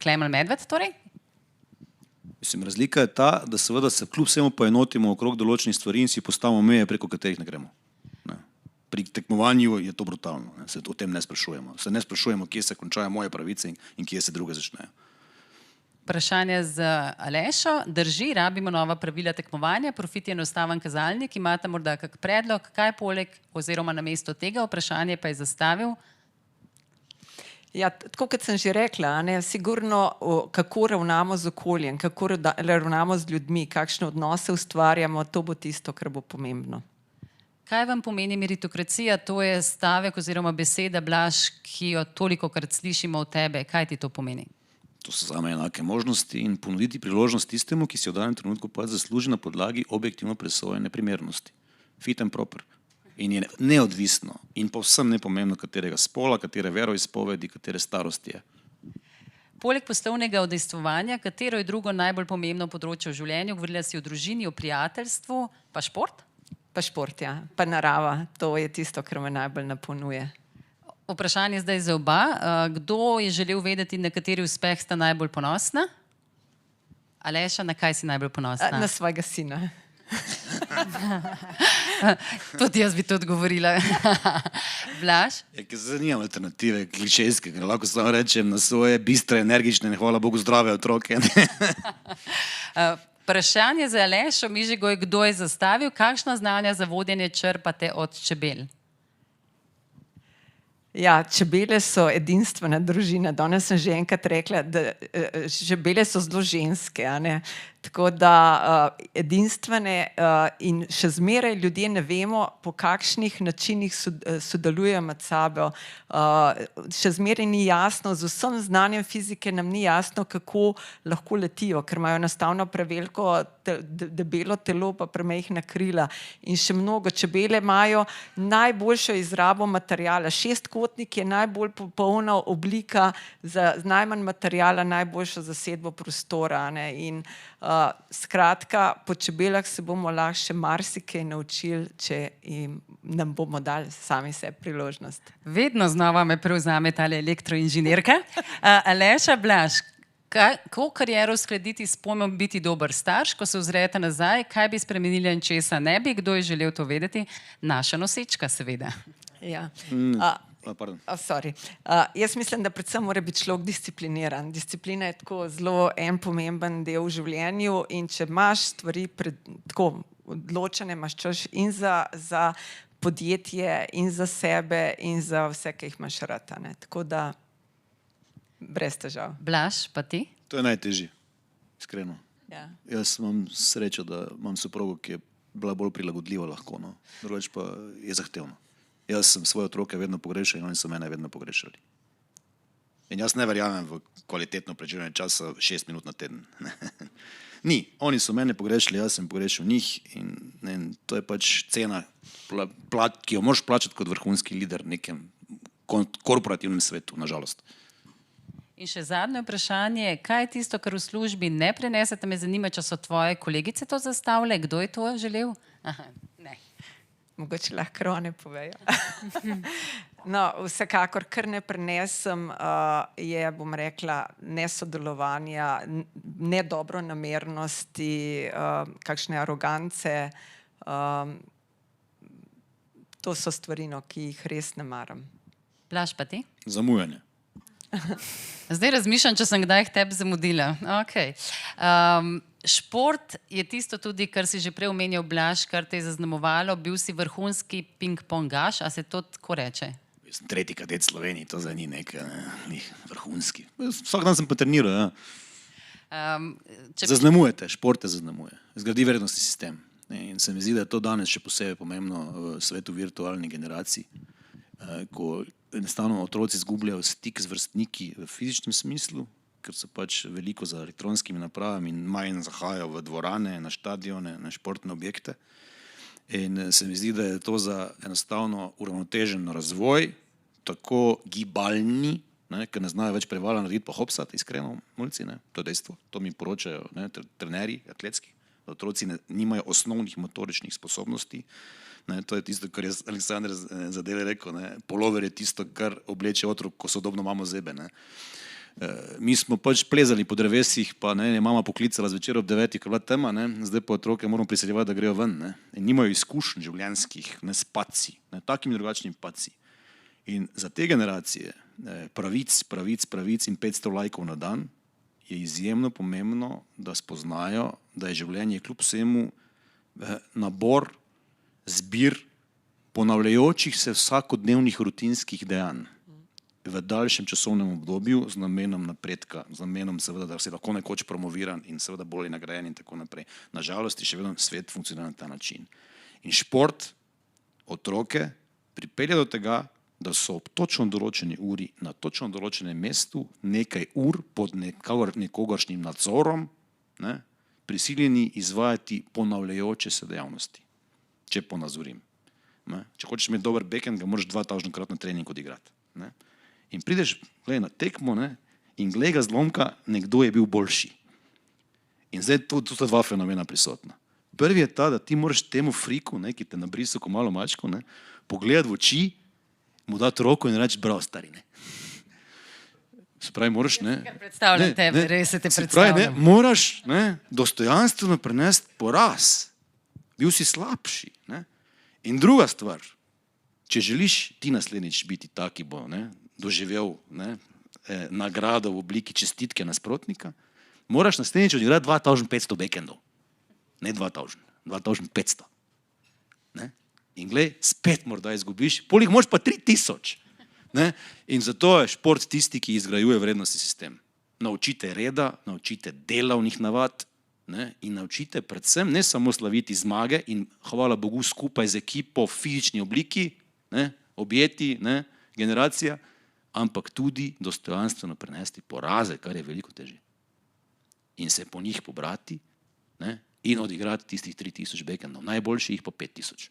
Klemen Medved, torej? Mislim, razlika je ta, da seveda se kljub vsemu poenotimo okrog določenih stvari in si postavimo meje, preko katerih ne gremo. Pri tekmovanju je to brutalno, ne? Se o tem ne sprašujemo. Se ne sprašujemo, kje se končajo moje pravice in kje se druge začnejo. Vprašanje z Alešo. Drži, rabimo nova pravila tekmovanja, profit je enostaven kazalnik, imate morda kak predlog, kaj poleg oziroma namesto tega vprašanje pa je zastavil? Ja, tako kot sem že rekla, ne, sigurno kako ravnamo z okoljem, kako ravnamo z ljudmi, kakšne odnose ustvarjamo, to bo tisto, kar bo pomembno. Kaj vam pomeni meritokracija? To je stavek oziroma beseda, Blaž, ki jo tolikokrat slišimo od tebe. Kaj ti to pomeni? To so zame enake možnosti in ponuditi priložnost tistemu, ki si v danem trenutku pa zasluži na podlagi objektivno presojene primernosti. Fit and proper. In je neodvisno in povsem nepomembno, katerega spola, katere veroizpovedi, katere starosti je. Poleg poslovnega udejstvovanja, katero je drugo najbolj pomembno področje v življenju? Govorila si o družini, o prijateljstvu, pa šport? Pa šport, ja. Pa narava. To je tisto, kar me najbolj napolnjuje. Vprašanje zdaj za oba. Kdo je želel vedeti, na kateri uspeh sta najbolj ponosna? Aleša, na kaj si najbolj ponosna? Na svojega sina. Tudi jaz bi to odgovorila. Blaž? Ker zdaj nimam alternative klišejske, ker lahko samo rečem na svoje bistre, energične in hvala Bogu zdrave otroke. Vprašanje za Alešo Mižigoj, kdo je zastavil, kakšna znanja za vodenje črpate od čebel? Ja, čebele so edinstvena družina. Danes sem že enkrat rekla, da čebele so zelo ženske, a ne? Tako da edinstvene in še zmeraj ljudje ne vemo, po kakšnih načinih sodelujejo med sabo. Še zmeraj ni jasno, z vsem znanjem fizike nam ni jasno, kako lahko letijo, ker imajo enostavno preveliko debelo telo pa premajhna krila. In še mnogo. Čebele imajo najboljšo izrabo materijala. Šestkotnik je najbolj popolna oblika z najmanj materijala, najboljšo zasedbo prostora, ne? In skratka, po čebelah se bomo lahko še marsikaj naučili, če nam bomo dali sami sebi priložnost. Vedno znova me prevzame tale elektroinženirka. Aleša, Blaž, Kako kariero uskladiti s pojmom biti dober starš, ko se ozrete nazaj, kaj bi spremenili in česa ne bi, kdo je želel to vedeti? Naša nosečka, seveda. Ja. Pardon. Jaz mislim, da predvsem mora biti človek discipliniran. Disciplina je tako zelo en pomemben del v življenju in če imaš stvari tako odločene, imaš čas in za podjetje in za sebe in za vse, ki jih imaš rad. Tako da brez težav. Blaž, pa ti? To je najtežje, iskreno. Ja. Jaz imam srečo, da imam soprogo, ki je bila bolj prilagodljiva lahko, no. Drugače pa je zahtevno. Jaz sem svoje otroke vedno pogrešal in oni so mene vedno pogrešali. In jaz ne verjamem v kvalitetno preživljanje časa 6 minut na teden. Ni. Oni so mene pogrešali, jaz sem pogrešal njih in to je pač cena, ki jo moraš plačati kot vrhunski lider v nekem korporativnem svetu, nažalost. In še zadnje vprašanje, kaj je tisto, kar v službi ne prenesete? Me zanima, če so tvoje kolegice to zastavile, kdo je to želel? Aha, ne. Mogoče lahko one povejo. No, vsekakor, kar ne prenesem, je, bom rekla, nesodelovanja, nedobronamernosti, kakšne arogance. To so stvari, ki jih res ne maram. Blaž, pa ti? Zamujanje. Zdaj razmišljam, če sem kdaj k tebi zamudila. Okay. Šport je tisto tudi, kar si že prej omenjal, Blaž, kar te je zaznamovalo. Bil si vrhunski ping-pongaš, a se to tako reče? Jaz sem 3. kadet Sloveniji, to zdaj ni nekaj vrhunski. Vsak dan sem pa treniral, ja. Zaznamujete, šport te zaznamuje. Zgradi vrednostni sistem. In se mi zdi, da je to danes še posebej pomembno v svetu virtualnih generacij, ko enostavno otroci izgubljajo stik z vrstniki v fizičnem smislu, ker so pač veliko za elektronskimi napravami in manj zahajajo v dvorane, na štadione, na športne objekte. In se mi zdi, da je to za enostavno uravnotežen razvoj, tako gibalni, ker ne znajo več prevala narediti pa hopsati, iskreno, mulci, to je dejstvo. To mi poročajo trenerji atletski, da otroci nimajo osnovnih motoričnih sposobnosti. To je tisto, kar je Aleksandar Zadele rekel, polover je tisto, kar obleče otrok, ko sodobno imamo zebe. Mi smo pač plezali po drevesih, pa je mama poklicala zvečer ob 9, ko je bila tema, zdaj pa otroke moramo priseljevati, da grejo ven. In nimajo izkušenj življenjskih, s paci, takimi drugačnimi paci. In za te generacije pravic in 500 lajkov na dan je izjemno pomembno, da spoznajo, da je življenje kljub vsemu nabor zbir ponavljajočih se vsakodnevnih rutinskih dejanj v daljšem časovnem obdobju z namenom napredka, z namenom seveda, da si lahko nekoč promoviran in seveda bolje nagrajen in tako naprej. Nažalost je še vedno svet funkcionira na ta način. In šport otroke pripelje do tega, da so ob točno določeni uri na točno določenem mestu nekaj ur pod nekogaršnjim nadzorom prisiljeni izvajati ponavljajoče se dejavnosti. Če ponazorim. Če hočeš imeti dober backend, ga moraš 2000-krat na trening odigrati. In prideš na tekmo in glej ga zlomka, nekdo je bil boljši. In zdaj tu sta dva fenomena prisotna. Prvi je ta, da ti moraš temu friku, ki te nabrisal ko malo mačko, pogledati v oči, mu dati roko in reči, bravo stari. Se pravi, moraš, predstavljam tebe, res se te predstavljam. Moraš dostojanstveno prenesti poraz. Bil si slabši. In druga stvar, če želiš ti naslednjič biti tak, ki bo doživel nagrado v obliki čestitke nasprotnika, moraš naslednjič odigrati 2500 backendov. Ne 2000, 2500. In glej, spet morda izgubiš, poleg moraš pa 3000. In zato je šport tisti, ki izgrajuje vrednostni sistem. Naučite reda, naučite delavnih navad, in naučite predvsem ne samo slaviti zmage in hvala Bogu skupaj z ekipo v fizični obliki, objeti, generacija, ampak tudi dostojanstveno prenesti poraze, kar je veliko težje. In se po njih pobrati in odigrati tistih 3000 backendov. Najboljši jih pa 5000.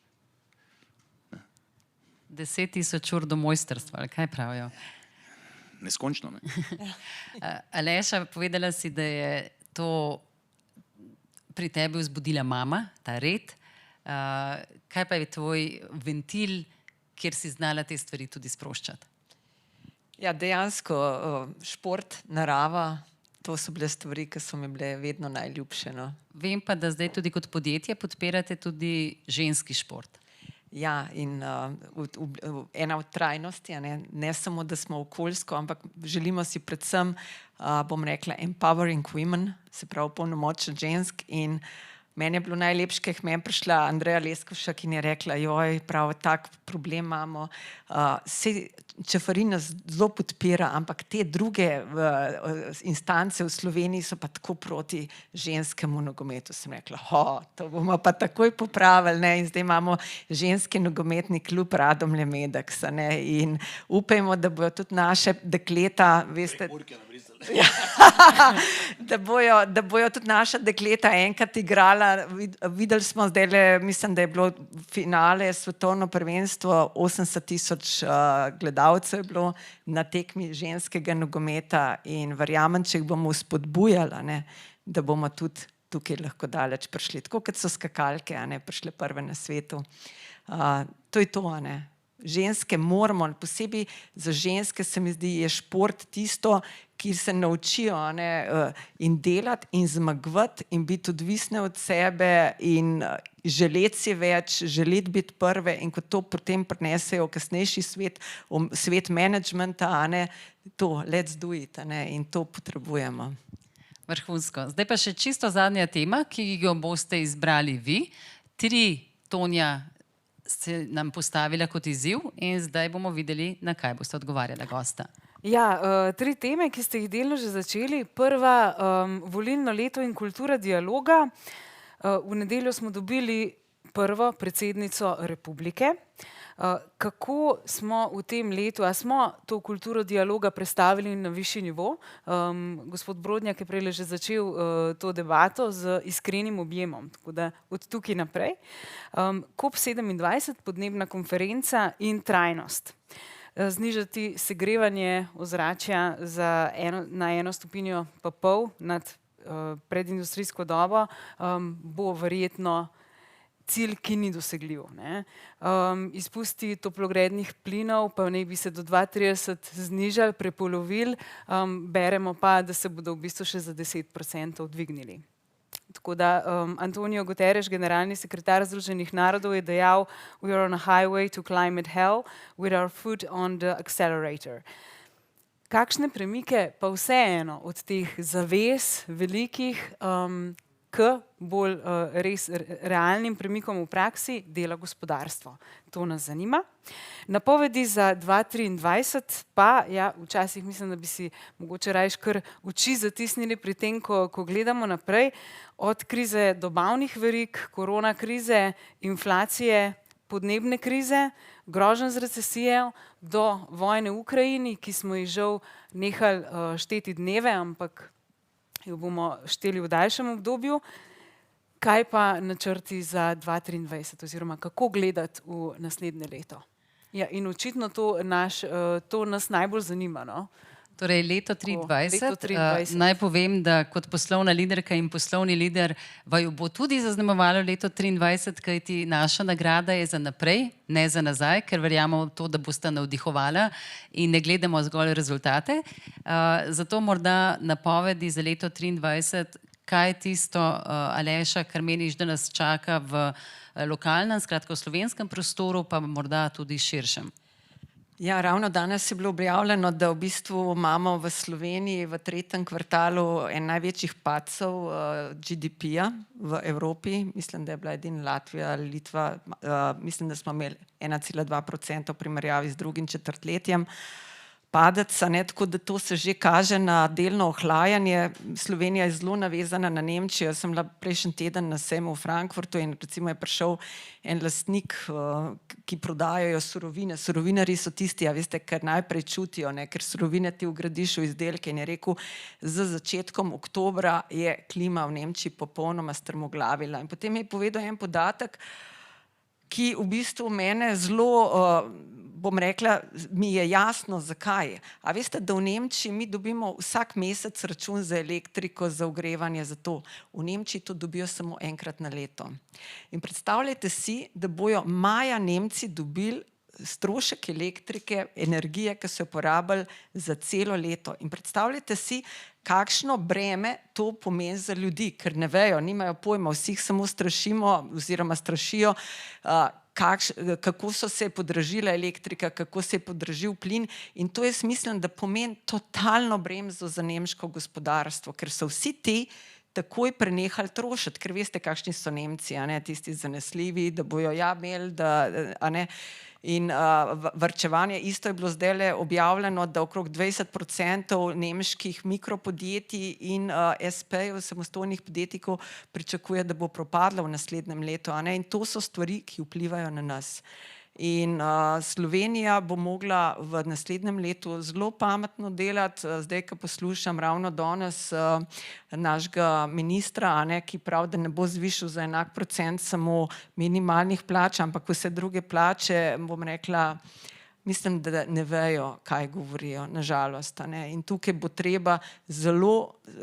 10.000 ur do mojstrstva, ali kaj pravijo? Neskončno, Aleša, povedala si, da je to pri tebi vzbudila mama, ta red. Kaj pa je tvoj ventil, kjer si znala te stvari tudi sproščati? Ja, dejansko šport, narava, to so bile stvari, ki so mi bile vedno najljubše. No. Vem pa, da zdaj tudi kot podjetje podpirate tudi ženski šport. Ja, in ena od trajnosti, ne samo, da smo okoljsko, ampak želimo si predvsem, bom rekla, empowering women, se pravi polnomočen žensk. In meni je bilo najlepše, ker je meni prišla Andreja Leskovšek in je rekla, joj, prav, tak problem imamo. Čeferin nas zelo podpira, ampak te druge instance v Sloveniji so pa tako proti ženskemu nogometu. Sem rekla, to bomo pa takoj popravili, ne? In zdaj imamo ženski nogometni klub Radomlje Medeks, ne? In upajmo, da bojo tudi naše dekleta, veste, da bojo tudi naša dekleta enkrat igrala. Videli smo zdaj, mislim, da je bilo finale svetovno prvenstvo, 80,000 gledalcev je bilo na tekmi ženskega nogometa in verjamem, če jih bomo spodbujali, ne, da bomo tudi tukaj lahko daleč prišli. Tako kot so skakalke, prišle prve na svetu. To je to, ne. Ženske moramo, posebej za ženske se mi zdi, je šport tisto, ki se naučijo in delati in zmagovati in biti odvisne od sebe in želeti si več, želeti biti prve in ko to potem prinesejo v kasnejši svet, svet managementa, to let's do it, in to potrebujemo. Vrhunsko. Zdaj pa še čisto zadnja tema, ki jo boste izbrali vi. 3, Tonja, ste nam postavila kot izziv in zdaj bomo videli, na kaj boste odgovarjala gosta. Ja, 3 teme, ki ste jih delno že začeli. Prva, volilno leto in kultura dialoga. V nedeljo smo dobili prvo predsednico republike. Kako smo v tem letu, a smo to kulturo dialoga prestavili na višji nivo? Gospod Brodnjak je prej že začel to debato z iskrenim objemom, tako da od tukaj naprej. COP27, podnebna konferenca in trajnost. Znižati segrevanje ozračja na 1,5 stopinjo nad predindustrijsko dobo bo verjetno cilj, ki ni dosegljiv. Izpusti toplogrednih plinov pa naj bi se do 2030 znižali, prepolovili, beremo pa, da se bodo v bistvu še za 10% dvignili. Tako da Antonio Guterres, generalni sekretar Združenih narodov, je dejal: "We are on a highway to climate hell with our foot on the accelerator." Kakšne premike pa vseeno od teh zavez velikih k bolj res realnim premikom v praksi dela gospodarstvo? To nas zanima. Napovedi za 2023 pa, ja, včasih mislim, da bi si mogoče rajš kar oči zatisnili pri tem, ko gledamo naprej. Od krize dobavnih verig, korona krize, inflacije, podnebne krize, groženj z recesijo, do vojne v Ukrajini, ki smo ji žal nehali šteti dneve, ampak jo bomo šteli v daljšem obdobju. Kaj pa načrti za 2023 oziroma kako gledati v naslednje leto? Ja, in očitno to nas najbolj zanima, no? Torej, leto 2023. Naj povem, da kot poslovna liderka in poslovni lider vaju bo tudi zaznamovalo leto 2023, kajti naša nagrada je za naprej, ne za nazaj, ker verjamemo v to, da boste navdihovala in ne gledamo zgolj rezultate. Zato morda napovedi za leto 2023, kaj je tisto, Aleša, kar meniš, da nas čaka v lokalnem, skratka v slovenskem prostoru, pa morda tudi širšem. Ja, ravno danes je bilo objavljeno, da v bistvu imamo v Sloveniji v 3. kvartalu en največjih padcev GDP-ja v Evropi. Mislim, da je bila edina Latvija, Litva, mislim, da smo imeli 1,2% v primerjavi z drugim četrtletjem. Padec, tako da to se že kaže na delno ohlajanje. Slovenija je zelo navezana na Nemčijo. Jaz sem bila prejšnji teden na sejmu v Frankfurtu in recimo je prišel en lastnik, ki prodajajo surovine. Surovinarji so tisti, veste, ker najprej čutijo, ker surovine ti vgradiš v izdelke, in je rekel, z začetkom oktobra je klima v Nemčiji popolnoma strmoglavila. In potem je povedal en podatek, ki v bistvu mene zelo, bom rekla, mi je jasno, zakaj. A veste, da v Nemčiji mi dobimo vsak mesec račun za elektriko, za ogrevanje, za to. V Nemčiji to dobijo samo enkrat na leto. In predstavljajte si, da bojo maja Nemci dobili strošek elektrike, energije, ki so jo porabili za celo leto. In predstavljajte si, kakšno breme to pomeni za ljudi, ker ne vejo, nimajo pojma, vsi jih samo strašimo oziroma strašijo, kako so se podražila elektrika, kako se je podražil plin, in to jaz mislim, da pomeni totalno bremzo za nemško gospodarstvo, ker so vsi ti takoj prenehali trošiti, ker veste, kakšni so Nemci, tisti zanesljivi, da bojo imeli, in varčevanje. Isto je bilo zdaj objavljeno, da okrog 20% nemških mikropodjetij in SP-jev, samostojnih podjetnikov, pričakuje, da bo propadlo v naslednjem letu. In to so stvari, ki vplivajo na nas. In Slovenija bo mogla v naslednjem letu zelo pametno delati. Zdaj, ko poslušam ravno danes našega ministra, ki pravi, da ne bo zvišal za enak procent samo minimalnih plač, ampak vse druge plače, bom rekla, mislim, da ne vejo, kaj govorijo, nažalost. In tukaj bo treba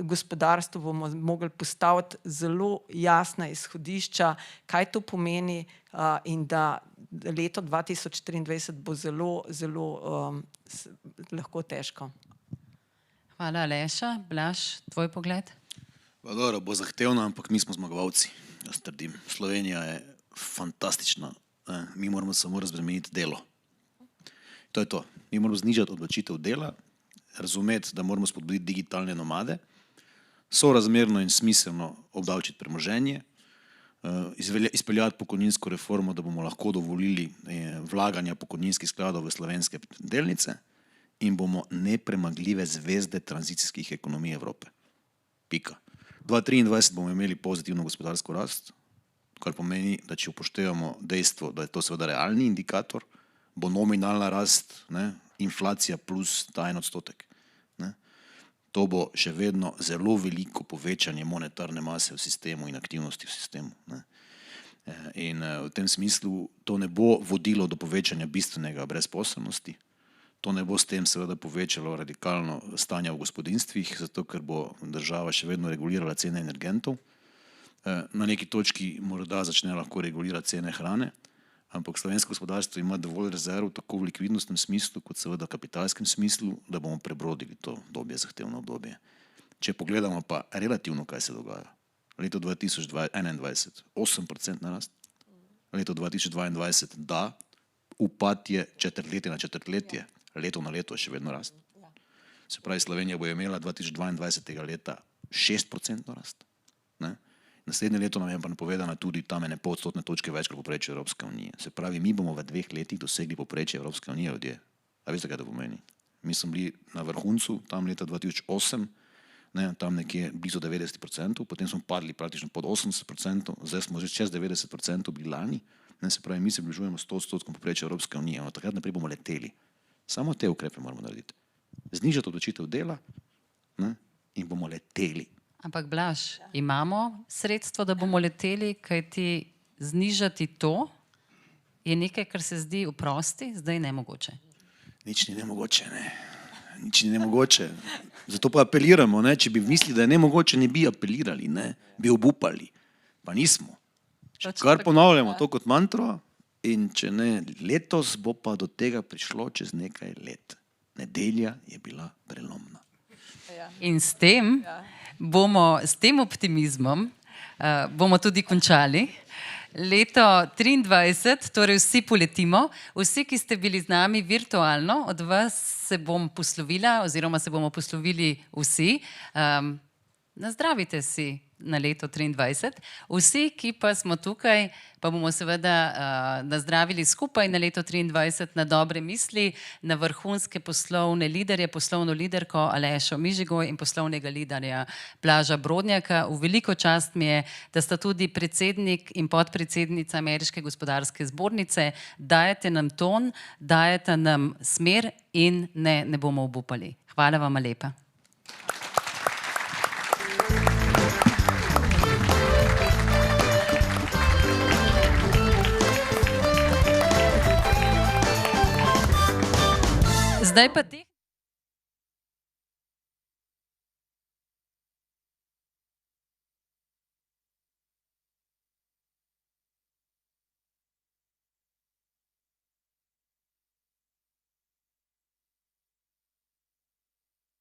gospodarstvo bomo mogli postaviti zelo jasna izhodišča, kaj to pomeni, in da leto 2023 bo zelo, zelo lahko težko. Hvala, Aleša. Blaž, tvoj pogled? Dobro, bo zahtevno, ampak mi smo zmagovalci. Jaz trdim, Slovenija je fantastična. Mi moramo samo razbremeniti delo. To je to. Mi moramo znižati odločitev dela, razumeti, da moramo spodbuditi digitalne nomade, sorazmerno in smiselno obdavčiti premoženje, izpeljati pokojninsko reformo, da bomo lahko dovolili vlaganja pokojninskih skladov v slovenske delnice in bomo nepremagljive zvezde tranzicijskih ekonomij Evrope. Pika. 2023 bomo imeli pozitivno gospodarsko rast, kar pomeni, da če upoštevamo dejstvo, da je to seveda realni indikator, bo nominalna rast, inflacija plus ta 1%. To bo še vedno zelo veliko povečanje monetarne mase v sistemu in aktivnosti v sistemu. In v tem smislu to ne bo vodilo do povečanja bistvenega brezposelnosti, to ne bo s tem seveda povečalo radikalno stanje v gospodinstvih, zato ker bo država še vedno regulirala cene energentov. Na neki točki morda začne lahko regulirati cene hrane, ampak slovensko gospodarstvo ima dovolj rezerv tako v likvidnostnem smislu, kot seveda v kapitalskem smislu, da bomo prebrodili to zahtevno obdobje. Če pogledamo pa relativno, kaj se dogaja. Leto 2021, 8% narast. Leto 2022, da, upad je četrtletje na četrtletje, leto na leto je še vedno rast. Se pravi, Slovenija bo imela 2022. leta 6% rast. Naslednje leto nam je pa napovedana tudi tam 0,5 odstotne točke več kot povprečje Evropske unije. Se pravi, mi bomo v 2 letih dosegli povprečje Evropske unije ljudje. A veste, kaj to pomeni? Mi smo bili na vrhuncu tam leta 2008, tam nekje blizu 90%, potem smo padli praktično pod 80%, zdaj smo že čez 90% bili lani. Se pravi, mi se bližujemo 100% povprečja Evropske unije. Takrat naprej bomo leteli. Samo te ukrepe moramo narediti. Znižati odločitev dela in bomo leteli. Ampak Blaž, imamo sredstvo, da bomo leteli, kajti znižati to je nekaj, kar se zdi vprosti, zdaj nemogoče. Nič ni nemogoče, Nič ni nemogoče. Zato pa apeliramo, Če bi mislili, da je nemogoče, ne bi apelirali, bi obupali. Pa nismo. Kar ponavljamo to kot mantro, in če ne letos, bo pa do tega prišlo čez nekaj let. Nedelja je bila prelomna. In s tem optimizmom bomo tudi končali. Leto 2023, torej vsi poletimo, vsi, ki ste bili z nami virtualno, od vas se bom poslovila oziroma se bomo poslovili vsi. Nazdravite si na leto 2023. Vsi, ki pa smo tukaj, pa bomo seveda nazdravili skupaj na leto 2023 na dobre misli, na vrhunske poslovne liderje, poslovno liderko Alešo Mižigoj in poslovnega liderja Blaža Brodnjaka. V veliko čast mi je, da sta tudi predsednik in podpredsednica Ameriške gospodarske zbornice. Dajete nam ton, dajete nam smer in ne bomo obupali. Hvala vam lepa. Zdaj pa